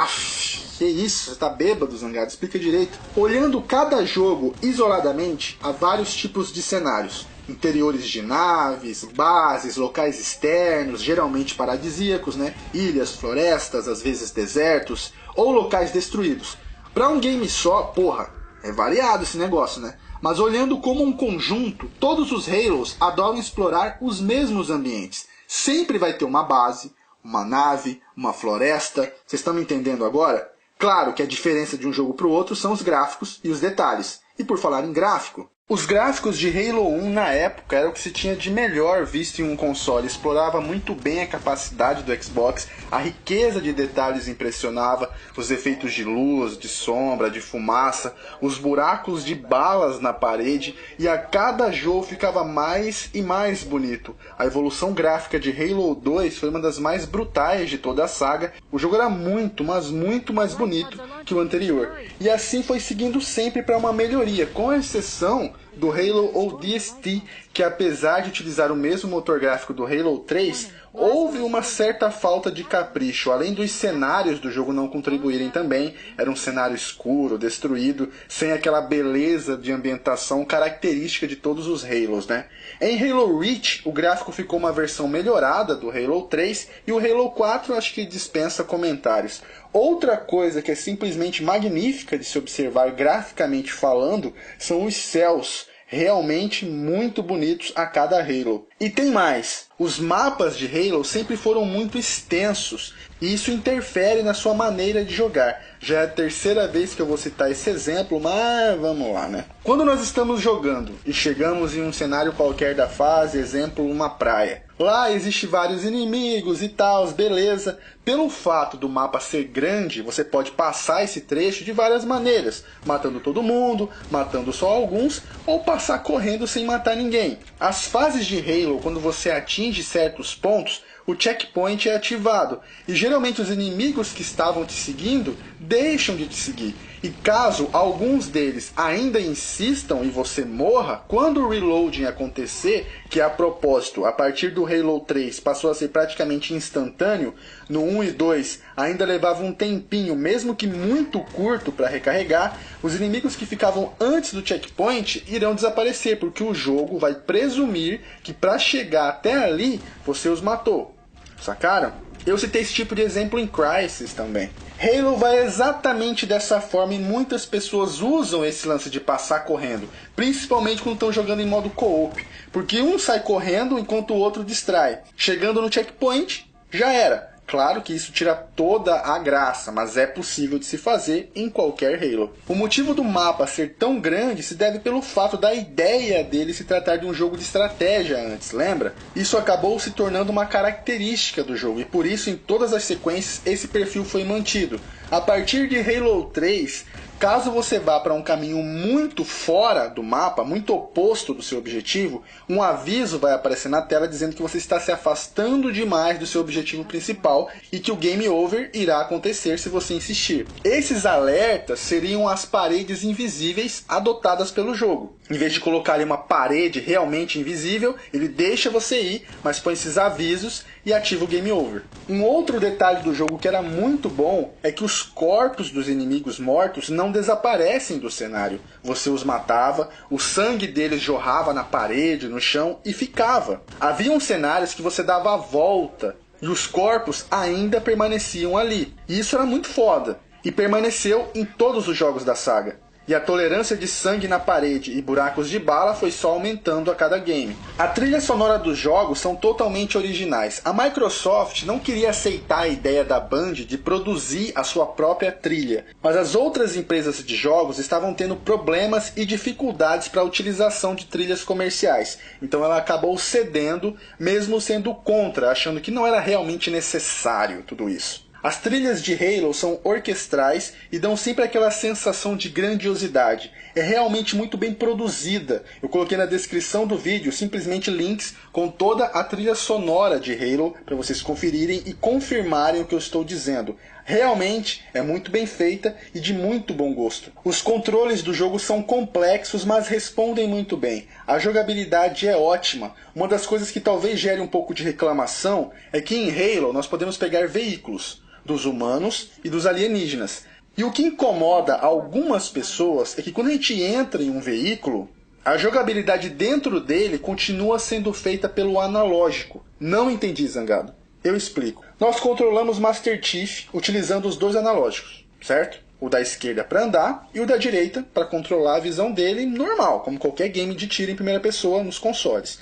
Que isso? Você tá bêbado, Zangado? Explica direito. Olhando cada jogo isoladamente, há vários tipos de cenários. Interiores de naves, bases, locais externos, geralmente paradisíacos, né? Ilhas, florestas, às vezes desertos, ou locais destruídos. Para um game só, porra, é variado esse negócio, né? Mas olhando como um conjunto, todos os Halos adoram explorar os mesmos ambientes. Sempre vai ter uma base, uma nave, uma floresta. Vocês estão me entendendo agora? Claro que a diferença de um jogo para o outro são os gráficos e os detalhes. E por falar em gráfico, os gráficos de Halo 1 na época era o que se tinha de melhor visto em um console. Explorava muito bem a capacidade do Xbox, a riqueza de detalhes impressionava, os efeitos de luz, de sombra, de fumaça, os buracos de balas na parede, e a cada jogo ficava mais e mais bonito. A evolução gráfica de Halo 2 foi uma das mais brutais de toda a saga. O jogo era muito, mas muito mais bonito que o anterior. E assim foi seguindo sempre para uma melhoria, com exceção do Halo ODST, que apesar de utilizar o mesmo motor gráfico do Halo 3, houve uma certa falta de capricho, além dos cenários do jogo não contribuírem também. Era um cenário escuro, destruído, sem aquela beleza de ambientação característica de todos os Halos, né? Em Halo Reach, o gráfico ficou uma versão melhorada do Halo 3, e o Halo 4 acho que dispensa comentários. Outra coisa que é simplesmente magnífica de se observar graficamente falando são os céus, realmente muito bonitos a cada Halo. E tem mais, os mapas de Halo sempre foram muito extensos, e isso interfere na sua maneira de jogar. Já é a terceira vez que eu vou citar esse exemplo, mas vamos lá, né? Quando nós estamos jogando e chegamos em um cenário qualquer da fase, exemplo, uma praia. Lá existe vários inimigos e tal, beleza. Pelo fato do mapa ser grande, você pode passar esse trecho de várias maneiras. Matando todo mundo, matando só alguns, ou passar correndo sem matar ninguém. As fases de Halo, quando você atinge certos pontos, o checkpoint é ativado. E geralmente os inimigos que estavam te seguindo deixam de te seguir. E caso alguns deles ainda insistam e você morra, quando o reloading acontecer, que a propósito, a partir do Halo 3 passou a ser praticamente instantâneo, no 1 e 2 ainda levava um tempinho, mesmo que muito curto, para recarregar, os inimigos que ficavam antes do checkpoint irão desaparecer, porque o jogo vai presumir que para chegar até ali você os matou. Sacaram? Eu citei esse tipo de exemplo em Crysis também. Halo vai exatamente dessa forma e muitas pessoas usam esse lance de passar correndo, principalmente quando estão jogando em modo co-op, porque um sai correndo enquanto o outro distrai. Chegando no checkpoint, já era. Claro que isso tira toda a graça, mas é possível de se fazer em qualquer Halo. O motivo do mapa ser tão grande se deve pelo fato da ideia dele se tratar de um jogo de estratégia antes, lembra? Isso acabou se tornando uma característica do jogo e por isso em todas as sequências esse perfil foi mantido. A partir de Halo 3, caso você vá para um caminho muito fora do mapa, muito oposto do seu objetivo, um aviso vai aparecer na tela dizendo que você está se afastando demais do seu objetivo principal e que o game over irá acontecer se você insistir. Esses alertas seriam as paredes invisíveis adotadas pelo jogo. Em vez de colocar ali uma parede realmente invisível, ele deixa você ir, mas põe esses avisos e ativa o game over. Um outro detalhe do jogo que era muito bom é que os corpos dos inimigos mortos não desaparecem do cenário. Você os matava, o sangue deles jorrava na parede, no chão e ficava. Haviam cenários que você dava a volta e os corpos ainda permaneciam ali. E isso era muito foda. E permaneceu em todos os jogos da saga. E a tolerância de sangue na parede e buracos de bala foi só aumentando a cada game. A trilha sonora dos jogos são totalmente originais. A Microsoft não queria aceitar a ideia da Band de produzir a sua própria trilha, mas as outras empresas de jogos estavam tendo problemas e dificuldades para a utilização de trilhas comerciais. Então ela acabou cedendo, mesmo sendo contra, achando que não era realmente necessário tudo isso. As trilhas de Halo são orquestrais e dão sempre aquela sensação de grandiosidade. É realmente muito bem produzida. Eu coloquei na descrição do vídeo simplesmente links com toda a trilha sonora de Halo para vocês conferirem e confirmarem o que eu estou dizendo. Realmente é muito bem feita e de muito bom gosto. Os controles do jogo são complexos, mas respondem muito bem. A jogabilidade é ótima. Uma das coisas que talvez gere um pouco de reclamação é que em Halo nós podemos pegar veículos dos humanos e dos alienígenas. E o que incomoda algumas pessoas é que quando a gente entra em um veículo, a jogabilidade dentro dele continua sendo feita pelo analógico. Não entendi, Zangado. Eu explico. Nós controlamos Master Chief utilizando os dois analógicos, certo? O da esquerda para andar e o da direita para controlar a visão dele normal, como qualquer game de tiro em primeira pessoa nos consoles.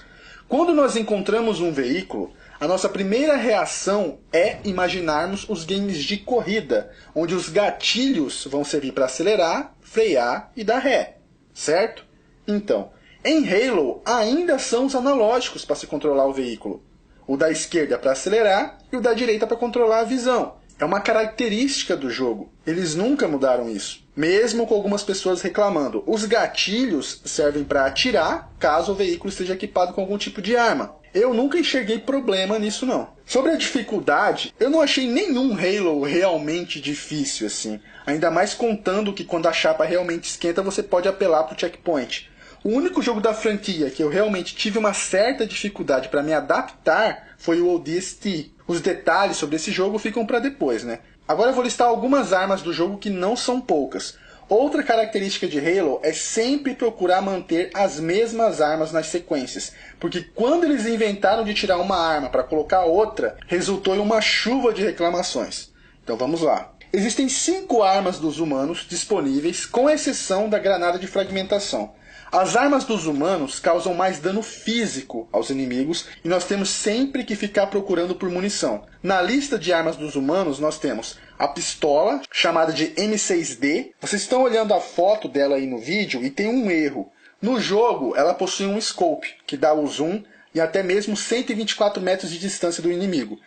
Quando nós encontramos um veículo, a nossa primeira reação é imaginarmos os games de corrida, onde os gatilhos vão servir para acelerar, frear e dar ré, certo? Então, em Halo ainda são os analógicos para se controlar o veículo. O da esquerda para acelerar e o da direita para controlar a visão. É uma característica do jogo. Eles nunca mudaram isso. Mesmo com algumas pessoas reclamando. Os gatilhos servem para atirar, caso o veículo esteja equipado com algum tipo de arma. Eu nunca enxerguei problema nisso não. Sobre a dificuldade, eu não achei nenhum Halo realmente difícil assim. Ainda mais contando que quando a chapa realmente esquenta você pode apelar para o checkpoint. O único jogo da franquia que eu realmente tive uma certa dificuldade para me adaptar foi o ODST. Os detalhes sobre esse jogo ficam para depois, né? Agora eu vou listar algumas armas do jogo que não são poucas. Outra característica de Halo é sempre procurar manter as mesmas armas nas sequências, porque quando eles inventaram de tirar uma arma para colocar outra, resultou em uma chuva de reclamações. Então vamos lá. Existem 5 armas dos humanos disponíveis, com exceção da granada de fragmentação. As armas dos humanos causam mais dano físico aos inimigos e nós temos sempre que ficar procurando por munição. Na lista de armas dos humanos nós temos a pistola, chamada de M6D. Vocês estão olhando a foto dela aí no vídeo e tem um erro. No jogo ela possui um scope, que dá o zoom e até mesmo 124 metros de distância do inimigo.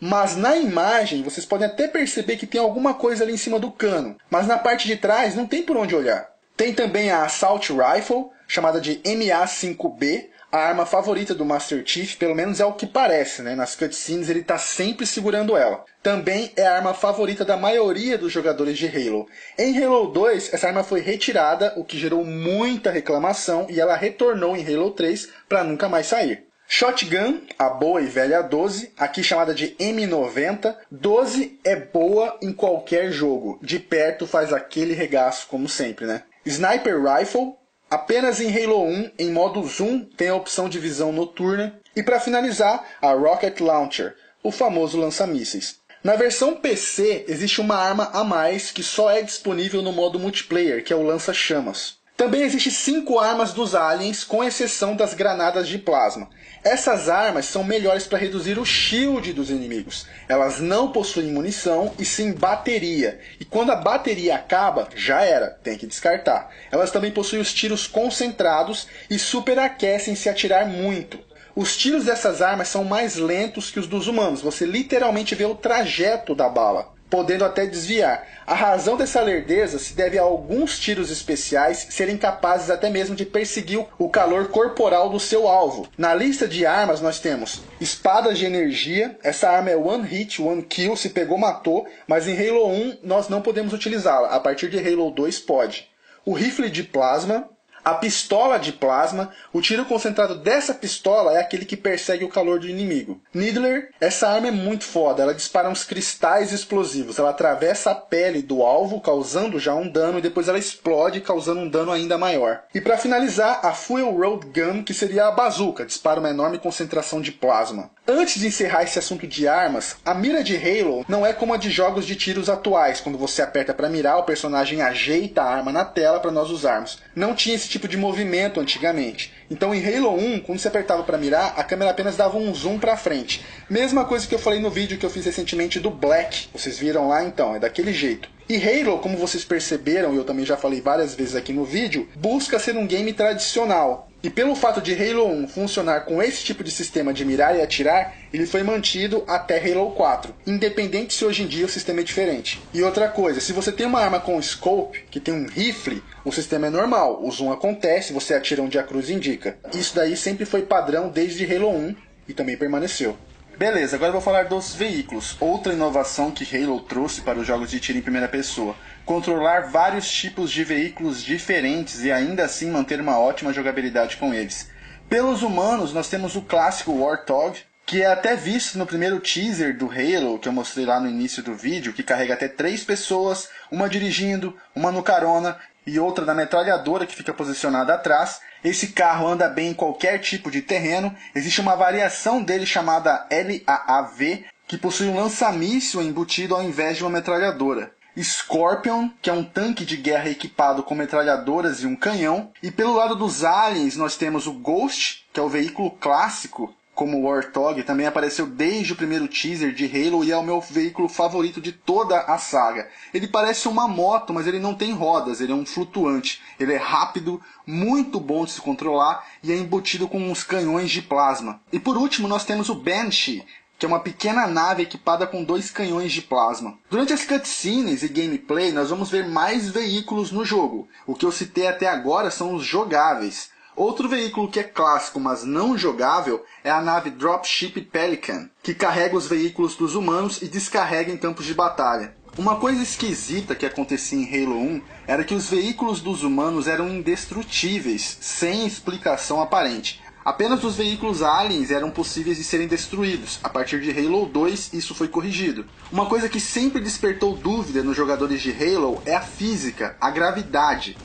Mas na imagem vocês podem até perceber que tem alguma coisa ali em cima do cano, mas na parte de trás não tem por onde olhar. Tem também a Assault Rifle, chamada de MA5B, a arma favorita do Master Chief, pelo menos é o que parece, né? Nas cutscenes ele está sempre segurando ela. Também é a arma favorita da maioria dos jogadores de Halo. Em Halo 2, essa arma foi retirada, o que gerou muita reclamação, e ela retornou em Halo 3 para nunca mais sair. Shotgun, a boa e velha 12, aqui chamada de M90. 12 é boa em qualquer jogo, de perto faz aquele regaço como sempre, né? Sniper Rifle, apenas em Halo 1, em modo zoom, tem a opção de visão noturna. E para finalizar, a Rocket Launcher, o famoso lança-mísseis. Na versão PC, existe uma arma a mais que só é disponível no modo multiplayer, que é o lança-chamas. Também existem 5 armas dos aliens, com exceção das granadas de plasma. Essas armas são melhores para reduzir o shield dos inimigos. Elas não possuem munição e sim bateria. E quando a bateria acaba, já era, tem que descartar. Elas também possuem os tiros concentrados e superaquecem se atirar muito. Os tiros dessas armas são mais lentos que os dos humanos. Você literalmente vê o trajeto da bala, podendo até desviar. A razão dessa lerdeza se deve a alguns tiros especiais serem capazes até mesmo de perseguir o calor corporal do seu alvo. Na lista de armas nós temos espadas de energia. Essa arma é one hit, one kill, se pegou matou, mas em Halo 1 nós não podemos utilizá-la. A partir de Halo 2 pode. O rifle de plasma, a pistola de plasma. O tiro concentrado dessa pistola é aquele que persegue o calor do inimigo. Needler, essa arma é muito foda, ela dispara uns cristais explosivos, ela atravessa a pele do alvo, causando já um dano, e depois ela explode, causando um dano ainda maior. E para finalizar, a Fuel Road Gun, que seria a bazuca, dispara uma enorme concentração de plasma. Antes de encerrar esse assunto de armas, a mira de Halo não é como a de jogos de tiros atuais, quando você aperta para mirar, o personagem ajeita a arma na tela para nós usarmos. Não tinha esse tipo de movimento antigamente. Então em Halo 1, quando você apertava para mirar, a câmera apenas dava um zoom para frente. Mesma coisa que eu falei no vídeo que eu fiz recentemente do Black. Vocês viram lá então, é daquele jeito. E Halo, como vocês perceberam, e eu também já falei várias vezes aqui no vídeo, busca ser um game tradicional. E pelo fato de Halo 1 funcionar com esse tipo de sistema de mirar e atirar, ele foi mantido até Halo 4, independente se hoje em dia o sistema é diferente. E outra coisa, se você tem uma arma com scope, que tem um rifle, o sistema é normal, o zoom acontece, você atira onde a cruz indica. Isso daí sempre foi padrão desde Halo 1 e também permaneceu. Beleza, agora eu vou falar dos veículos, outra inovação que Halo trouxe para os jogos de tiro em primeira pessoa. Controlar vários tipos de veículos diferentes e ainda assim manter uma ótima jogabilidade com eles. Pelos humanos, nós temos o clássico Warthog, que é até visto no primeiro teaser do Halo, que eu mostrei lá no início do vídeo, que carrega até 3 pessoas, uma dirigindo, uma no carona e outra na metralhadora que fica posicionada atrás. Esse carro anda bem em qualquer tipo de terreno. Existe uma variação dele chamada LAAV, que possui um lança-míssil embutido ao invés de uma metralhadora. Scorpion, que é um tanque de guerra equipado com metralhadoras e um canhão. E pelo lado dos aliens nós temos o Ghost, que é o veículo clássico, como o Warthog, também apareceu desde o primeiro teaser de Halo e é o meu veículo favorito de toda a saga. Ele parece uma moto, mas ele não tem rodas, ele é um flutuante. Ele é rápido, muito bom de se controlar e é embutido com uns canhões de plasma. E por último nós temos o Banshee, que é uma pequena nave equipada com 2 canhões de plasma. Durante as cutscenes e gameplay nós vamos ver mais veículos no jogo. O que eu citei até agora são os jogáveis. Outro veículo que é clássico, mas não jogável, é a nave Dropship Pelican, que carrega os veículos dos humanos e descarrega em campos de batalha. Uma coisa esquisita que acontecia em Halo 1 era que os veículos dos humanos eram indestrutíveis, sem explicação aparente. Apenas os veículos aliens eram possíveis de serem destruídos. A partir de Halo 2, isso foi corrigido. Uma coisa que sempre despertou dúvida nos jogadores de Halo é a física, a gravidade.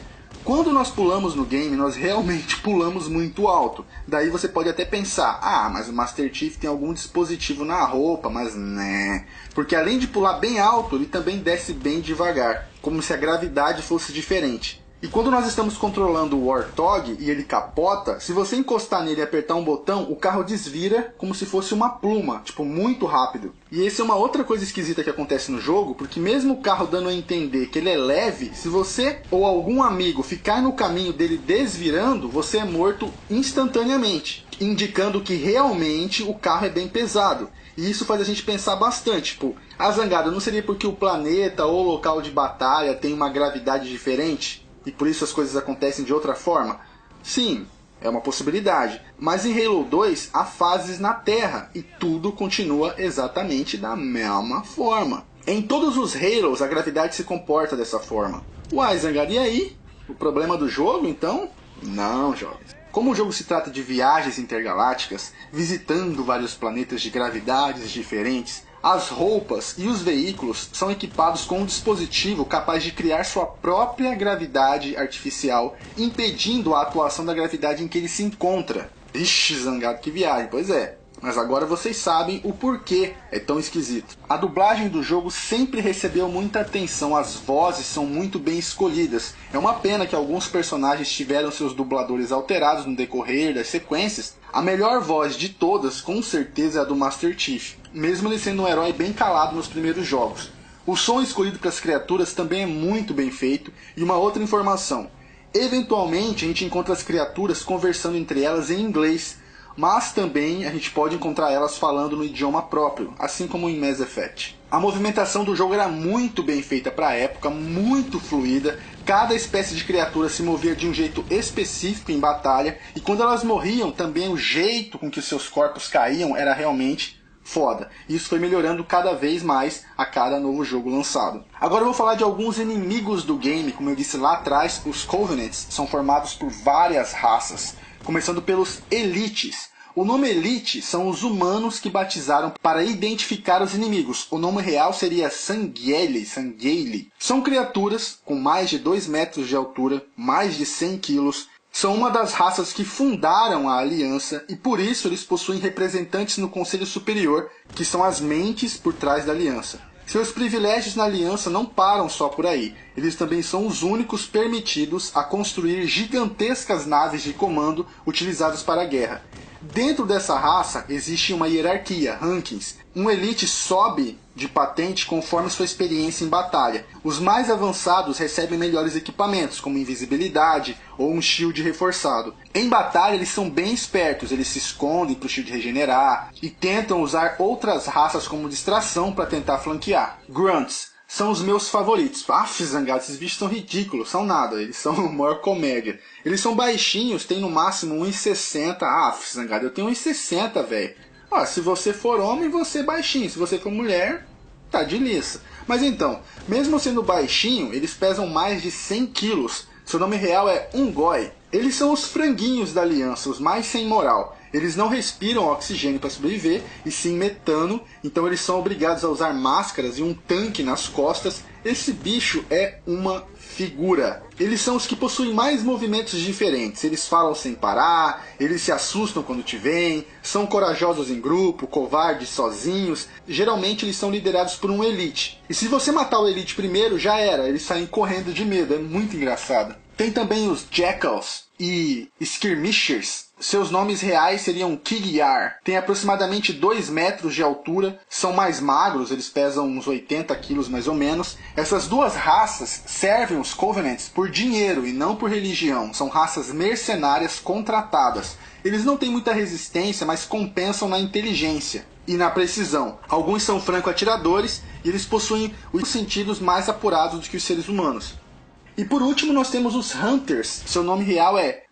quando nós pulamos no game, nós realmente pulamos muito alto. Daí você pode até pensar, ah, mas o Master Chief tem algum dispositivo na roupa, mas né. Porque além de pular bem alto, ele também desce bem devagar, como se a gravidade fosse diferente. E quando nós estamos controlando o Warthog e ele capota, se você encostar nele e apertar um botão, o carro desvira como se fosse uma pluma, tipo, muito rápido. E essa é uma outra coisa esquisita que acontece no jogo, porque mesmo o carro dando a entender que ele é leve, se você ou algum amigo ficar no caminho dele desvirando, você é morto instantaneamente, indicando que realmente o carro é bem pesado. E isso faz a gente pensar bastante, tipo, a zangada não seria porque o planeta ou o local de batalha tem uma gravidade diferente? E por isso as coisas acontecem de outra forma? Sim, é uma possibilidade. Mas em Halo 2 há fases na Terra e tudo continua exatamente da mesma forma. Em todos os Halos a gravidade se comporta dessa forma. Uai, zangada, e aí? O problema do jogo, então? Não, jovens. Como o jogo se trata de viagens intergalácticas, visitando vários planetas de gravidades diferentes, as roupas e os veículos são equipados com um dispositivo capaz de criar sua própria gravidade artificial, impedindo a atuação da gravidade em que ele se encontra. Ixi, zangado, que viagem, pois é. Mas agora vocês sabem o porquê é tão esquisito. A dublagem do jogo sempre recebeu muita atenção, as vozes são muito bem escolhidas. É uma pena que alguns personagens tiveram seus dubladores alterados no decorrer das sequências. A melhor voz de todas, com certeza, é a do Master Chief, mesmo ele sendo um herói bem calado nos primeiros jogos. O som escolhido para as criaturas também é muito bem feito. E uma outra informação, eventualmente a gente encontra as criaturas conversando entre elas em inglês, mas também a gente pode encontrar elas falando no idioma próprio, assim como em Mass Effect. A movimentação do jogo era muito bem feita para a época, muito fluida, cada espécie de criatura se movia de um jeito específico em batalha, e quando elas morriam, também o jeito com que os seus corpos caíam era realmente foda. Isso foi melhorando cada vez mais a cada novo jogo lançado. Agora eu vou falar de alguns inimigos do game. Como eu disse lá atrás, os Covenants são formados por várias raças, começando pelos Elites. O nome Elite são os humanos que batizaram para identificar os inimigos. O nome real seria Sangheili. São criaturas com mais de 2 metros de altura, mais de 100 quilos. São uma das raças que fundaram a Aliança e por isso eles possuem representantes no Conselho Superior, que são as mentes por trás da Aliança. Seus privilégios na Aliança não param só por aí. Eles também são os únicos permitidos a construir gigantescas naves de comando utilizadas para a guerra. Dentro dessa raça existe uma hierarquia, rankings. Um elite sobe de patente conforme sua experiência em batalha. Os mais avançados recebem melhores equipamentos, como invisibilidade ou um shield reforçado. Em batalha eles são bem espertos, eles se escondem para o shield regenerar e tentam usar outras raças como distração para tentar flanquear. Grunts são os meus favoritos. Aff, zangado, esses bichos são ridículos, são nada, eles são a maior comédia. Eles são baixinhos, tem no máximo 1,60. Aff, zangado, eu tenho 1,60, velho. Ó, se você for homem, você é baixinho, se você for mulher, tá de liça. Mas então, mesmo sendo baixinho, eles pesam mais de 100 quilos. Seu nome real é Ungoi. Eles são os franguinhos da Aliança, os mais sem moral. Eles não respiram oxigênio para sobreviver, e sim metano, então eles são obrigados a usar máscaras e um tanque nas costas. Esse bicho é uma figura. Eles são os que possuem mais movimentos diferentes. Eles falam sem parar, eles se assustam quando te veem, são corajosos em grupo, covardes sozinhos. Geralmente eles são liderados por um Elite. E se você matar o Elite primeiro, já era, eles saem correndo de medo, é muito engraçado. Tem também os Jackals e Skirmishers. Seus nomes reais seriam Kigyar. Tem aproximadamente 2 metros de altura, são mais magros, eles pesam uns 80 quilos mais ou menos. Essas duas raças servem os Covenants por dinheiro e não por religião. São raças mercenárias contratadas. Eles não têm muita resistência, mas compensam na inteligência e na precisão. Alguns são franco-atiradores e eles possuem os sentidos mais apurados do que os seres humanos. E por último nós temos os Hunters. Seu nome real é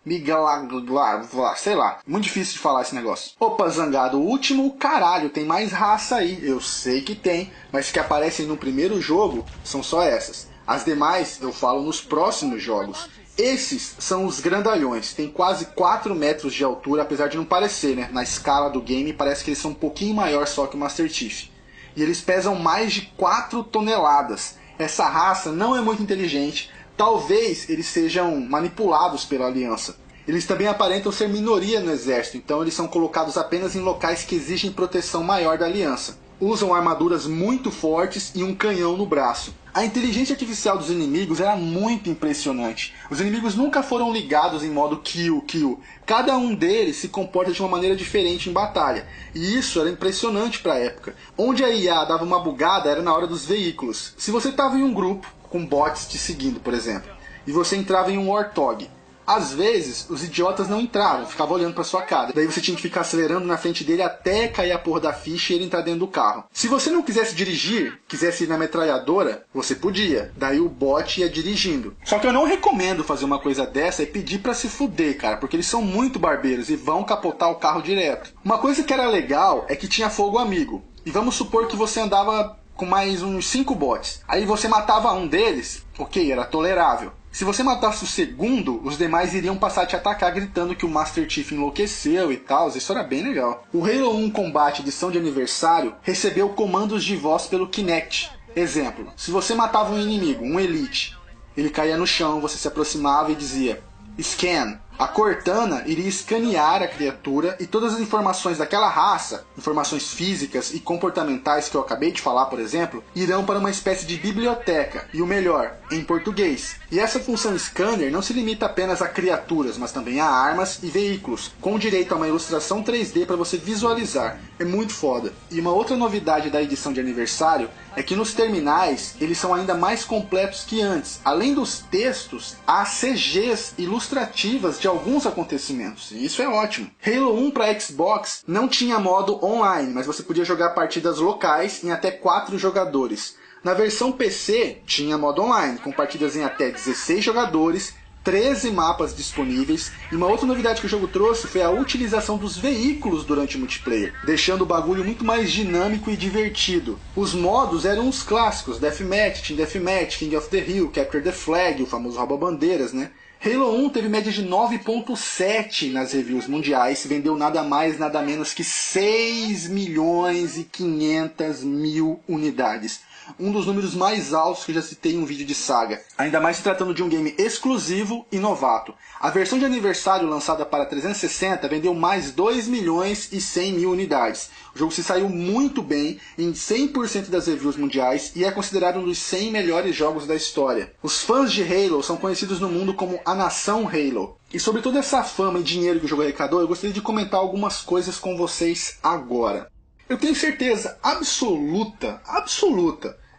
sei lá, muito difícil de falar esse negócio. Opa, zangado, o último, caralho, tem mais raça aí. Eu sei que tem, mas que aparecem no primeiro jogo são só essas. As demais eu falo nos próximos jogos. Esses são os grandalhões, tem quase 4 metros de altura, apesar de não parecer, né? Na escala do game parece que eles são um pouquinho maior só que o Master Chief. E eles pesam mais de 4 toneladas. Essa raça não é muito inteligente, talvez eles sejam manipulados pela Aliança. Eles também aparentam ser minoria no exército, então eles são colocados apenas em locais que exigem proteção maior da Aliança. Usam armaduras muito fortes e um canhão no braço. A inteligência artificial dos inimigos era muito impressionante. Os inimigos nunca foram ligados em modo kill. Cada um deles se comporta de uma maneira diferente em batalha. E isso era impressionante para a época. Onde a IA dava uma bugada era na hora dos veículos. Se você estava em um grupo com bots te seguindo, por exemplo, e você entrava em um Warthog, às vezes, os idiotas não entravam, ficavam olhando pra sua cara. Daí você tinha que ficar acelerando na frente dele até cair a porra da ficha e ele entrar dentro do carro. Se você não quisesse dirigir, quisesse ir na metralhadora, você podia. Daí o bot ia dirigindo. Só que eu não recomendo fazer uma coisa dessa e pedir pra se fuder, cara, porque eles são muito barbeiros e vão capotar o carro direto. Uma coisa que era legal é que tinha fogo amigo. E vamos supor que você andava com mais uns 5 bots. Aí você matava um deles, ok, era tolerável. Se você matasse o segundo, os demais iriam passar a te atacar gritando que o Master Chief enlouqueceu e tal. Isso era bem legal. O Halo 1 Combat edição de aniversário recebeu comandos de voz pelo Kinect. Exemplo, se você matava um inimigo, um Elite, ele caía no chão, você se aproximava e dizia Scan. A Cortana iria escanear a criatura e todas as informações daquela raça, informações físicas e comportamentais que eu acabei de falar, por exemplo, irão para uma espécie de biblioteca, e o melhor, em português. E essa função scanner não se limita apenas a criaturas, mas também a armas e veículos, com direito a uma ilustração 3D para você visualizar. É muito foda. E uma outra novidade da edição de aniversário é que nos terminais eles são ainda mais completos que antes. Além dos textos, há CGs ilustrativas de alguns acontecimentos, e isso é ótimo. Halo 1 para Xbox não tinha modo online, mas você podia jogar partidas locais em até 4 jogadores. Na versão PC tinha modo online, com partidas em até 16 jogadores, 13 mapas disponíveis, e uma outra novidade que o jogo trouxe foi a utilização dos veículos durante o multiplayer, deixando o bagulho muito mais dinâmico e divertido. Os modos eram os clássicos, Deathmatch, Team Deathmatch, King of the Hill, Capture the Flag, o famoso rouba-bandeiras, né? Halo 1 teve média de 9.7 nas reviews mundiais, vendeu nada mais nada menos que 6.500.000 unidades. Um dos números mais altos que eu já citei em um vídeo de saga. Ainda mais se tratando de um game exclusivo e novato. A versão de aniversário lançada para 360 vendeu mais 2.100.000 unidades. O jogo se saiu muito bem em 100% das reviews mundiais e é considerado um dos 100 melhores jogos da história. Os fãs de Halo são conhecidos no mundo como a Nação Halo. E sobre toda essa fama e dinheiro que o jogo arrecadou, eu gostaria de comentar algumas coisas com vocês agora. Eu tenho certeza absoluta,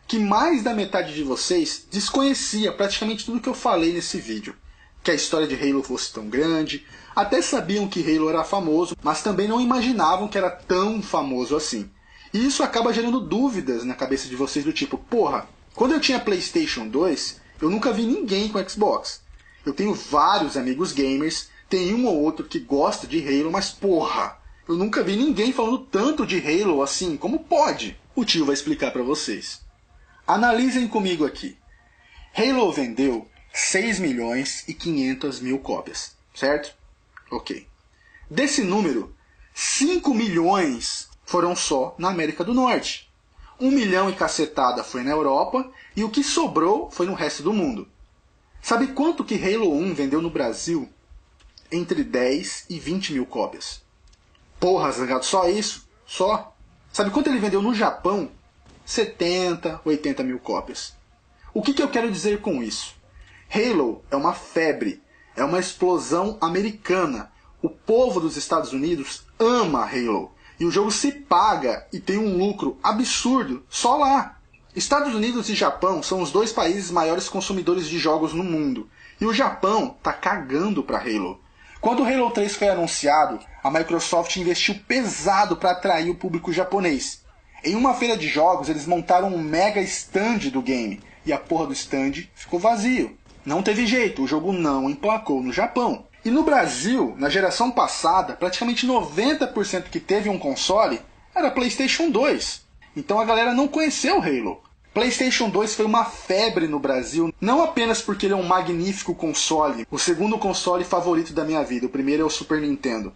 que mais da metade de vocês desconhecia praticamente tudo que eu falei nesse vídeo. Que a história de Halo fosse tão grande, até sabiam que Halo era famoso, mas também não imaginavam que era tão famoso assim. E isso acaba gerando dúvidas na cabeça de vocês do tipo, porra, quando eu tinha PlayStation 2, eu nunca vi ninguém com Xbox. Eu tenho vários amigos gamers, tem um ou outro que gosta de Halo, mas porra, eu nunca vi ninguém falando tanto de Halo assim, como pode? O tio vai explicar pra vocês. Analisem comigo aqui. Halo vendeu 6.500.000 cópias, certo? Ok. Desse número, 5 milhões foram só na América do Norte. 1 milhão e cacetada foi na Europa e o que sobrou foi no resto do mundo. Sabe quanto que Halo 1 vendeu no Brasil? Entre 10 e 20 mil cópias. Porra, Zangado, só isso? Só? Sabe quanto ele vendeu no Japão? 70, 80 mil cópias. O que eu quero dizer com isso? Halo é uma febre, é uma explosão americana. O povo dos Estados Unidos ama Halo. E o jogo se paga e tem um lucro absurdo só lá. Estados Unidos e Japão são os dois países maiores consumidores de jogos no mundo. E o Japão tá cagando pra Halo. Quando o Halo 3 foi anunciado, a Microsoft investiu pesado para atrair o público japonês. Em uma feira de jogos, eles montaram um mega stand do game. E a porra do stand ficou vazio. Não teve jeito, o jogo não emplacou no Japão. E no Brasil, na geração passada, praticamente 90% que teve um console era PlayStation 2. Então a galera não conheceu Halo. PlayStation 2 foi uma febre no Brasil, não apenas porque ele é um magnífico console, o segundo console favorito da minha vida, o primeiro é o Super Nintendo,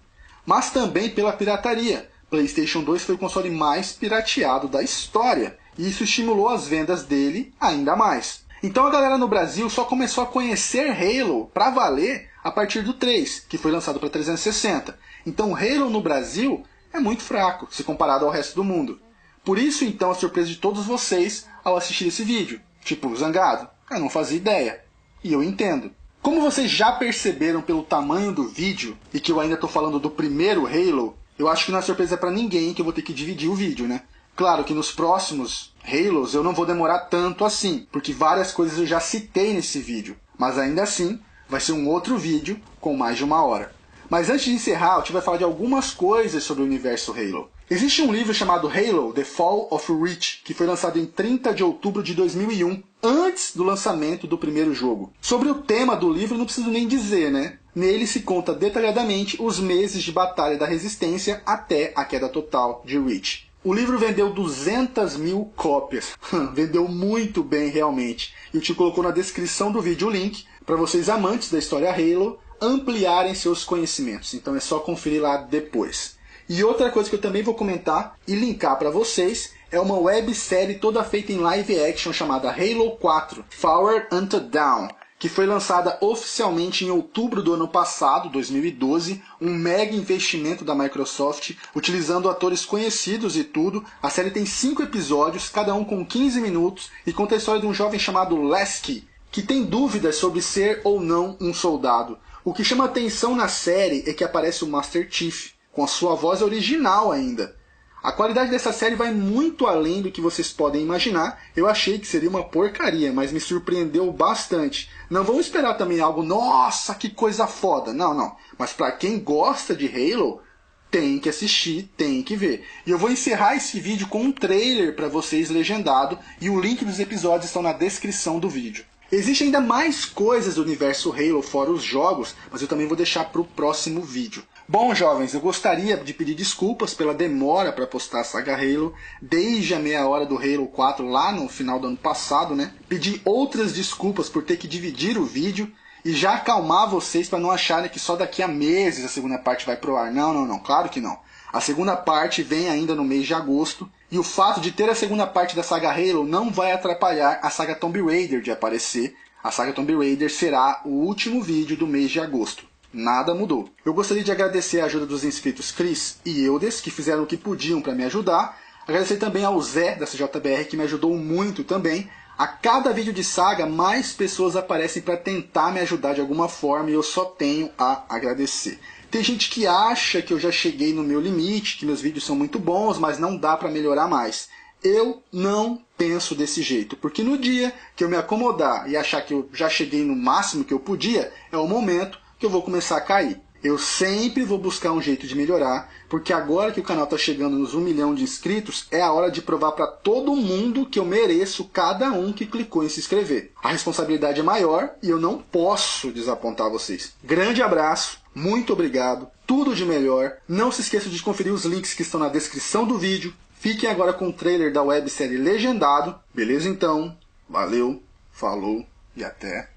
mas também pela pirataria. PlayStation 2 foi o console mais pirateado da história, e isso estimulou as vendas dele ainda mais. Então a galera no Brasil só começou a conhecer Halo pra valer a partir do 3, que foi lançado para 360. Então Halo no Brasil é muito fraco se comparado ao resto do mundo. Por isso então a surpresa de todos vocês ao assistir esse vídeo. Tipo, zangado? Eu não fazia ideia. E eu entendo. Como vocês já perceberam pelo tamanho do vídeo, e que eu ainda estou falando do primeiro Halo, eu acho que não é surpresa pra ninguém que eu vou ter que dividir o vídeo, né? Claro que nos próximos Halos eu não vou demorar tanto assim, porque várias coisas eu já citei nesse vídeo. Mas ainda assim, vai ser um outro vídeo com mais de 1 hora. Mas antes de encerrar, eu te vai falar de algumas coisas sobre o universo Halo. Existe um livro chamado Halo: The Fall of Reach, que foi lançado em 30 de outubro de 2001, antes do lançamento do primeiro jogo. Sobre o tema do livro não preciso nem dizer, né? Nele se conta detalhadamente os meses de batalha da Resistência até a queda total de Reach. O livro vendeu 200 mil cópias. Vendeu muito bem realmente. E eu te colocou na descrição do vídeo o link para vocês amantes da história Halo ampliarem seus conhecimentos. Então é só conferir lá depois. E outra coisa que eu também vou comentar e linkar para vocês é uma websérie toda feita em live action chamada Halo 4, Forward Until Dawn, que foi lançada oficialmente em outubro do ano passado, 2012, um mega investimento da Microsoft, utilizando atores conhecidos e tudo. A série tem 5 episódios, cada um com 15 minutos, e conta a história de um jovem chamado Lasky, que tem dúvidas sobre ser ou não um soldado. O que chama atenção na série é que aparece o Master Chief, com a sua voz original ainda. A qualidade dessa série vai muito além do que vocês podem imaginar. Eu achei que seria uma porcaria, mas me surpreendeu bastante. Não vão esperar também algo, nossa, que coisa foda. Não, não. Mas pra quem gosta de Halo, tem que assistir, tem que ver. E eu vou encerrar esse vídeo com um trailer pra vocês legendado, e o link dos episódios estão na descrição do vídeo. Existem ainda mais coisas do universo Halo fora os jogos, mas eu também vou deixar pro próximo vídeo. Bom, jovens, eu gostaria de pedir desculpas pela demora para postar a saga Halo, desde a meia hora do Halo 4 lá no final do ano passado, né? Pedir outras desculpas por ter que dividir o vídeo e já acalmar vocês para não acharem que só daqui a meses a segunda parte vai pro ar. Não, não, não, claro que não. A segunda parte vem ainda no mês de agosto, e o fato de ter a segunda parte da saga Halo não vai atrapalhar a saga Tomb Raider de aparecer. A saga Tomb Raider será o último vídeo do mês de agosto. Nada mudou. Eu gostaria de agradecer a ajuda dos inscritos Chris e Eudes, que fizeram o que podiam para me ajudar. Agradecer também ao Zé, da CJBR, que me ajudou muito também. A cada vídeo de saga, mais pessoas aparecem para tentar me ajudar de alguma forma, e eu só tenho a agradecer. Tem gente que acha que eu já cheguei no meu limite, que meus vídeos são muito bons, mas não dá para melhorar mais. Eu não penso desse jeito, porque no dia que eu me acomodar e achar que eu já cheguei no máximo que eu podia, é o momento que eu vou começar a cair. Eu sempre vou buscar um jeito de melhorar, porque agora que o canal está chegando nos 1 milhão de inscritos, é a hora de provar para todo mundo que eu mereço cada um que clicou em se inscrever. A responsabilidade é maior e eu não posso desapontar vocês. Grande abraço, muito obrigado, tudo de melhor. Não se esqueça de conferir os links que estão na descrição do vídeo. Fiquem agora com o trailer da websérie legendado. Beleza então? Valeu, falou e até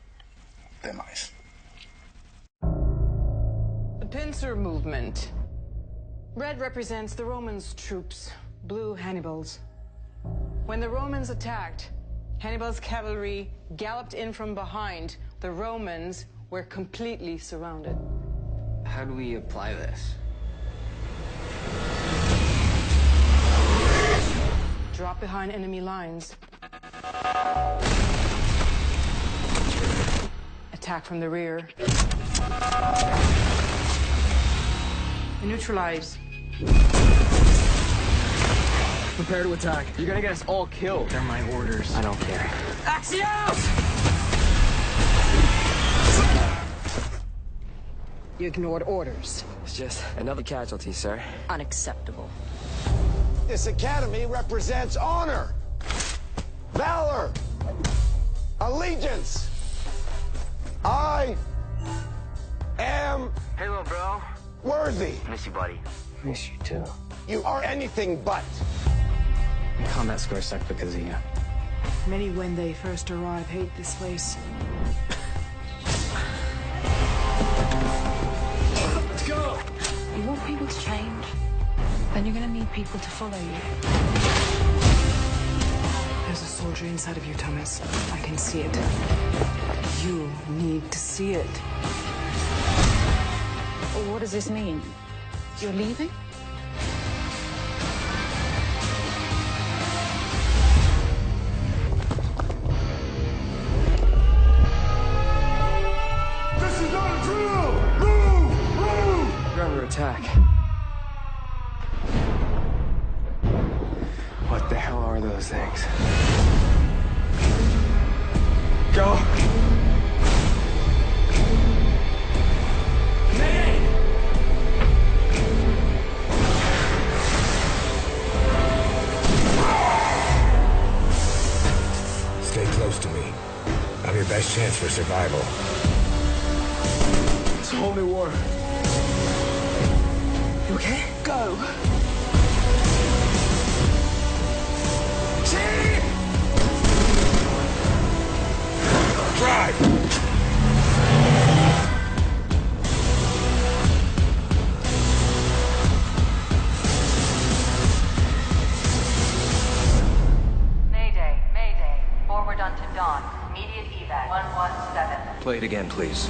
mais. Pincer movement. Red represents the Romans' troops, blue Hannibal's. When the Romans attacked, Hannibal's cavalry galloped in from behind. The Romans were completely surrounded. How do we apply this? Drop behind enemy lines. Attack from the rear. Neutralize. Prepare to attack. You're gonna get us all killed. They're my orders. I don't care. Axios! You ignored orders. It's just another casualty, sir. Unacceptable. This academy represents honor, valor, allegiance. I am Halo, bro. worthy. Miss you, buddy. Miss you, too. You are anything but. Combat scores suck because of you. Many, when they first arrive, hate this place. Let's go! You want people to change, then you're gonna need people to follow you. There's a soldier inside of you, Thomas. I can see it. You need to see it. What does this mean? You're leaving? This is not a drill! Move! Move! You're under attack. What the hell are those things? Go! Stay close to me. I'm your best chance for survival. It's a whole new war. You okay? Go. Drive! Mayday, Mayday. Forward unto dawn. Immediate evac. 117. Play it again, please.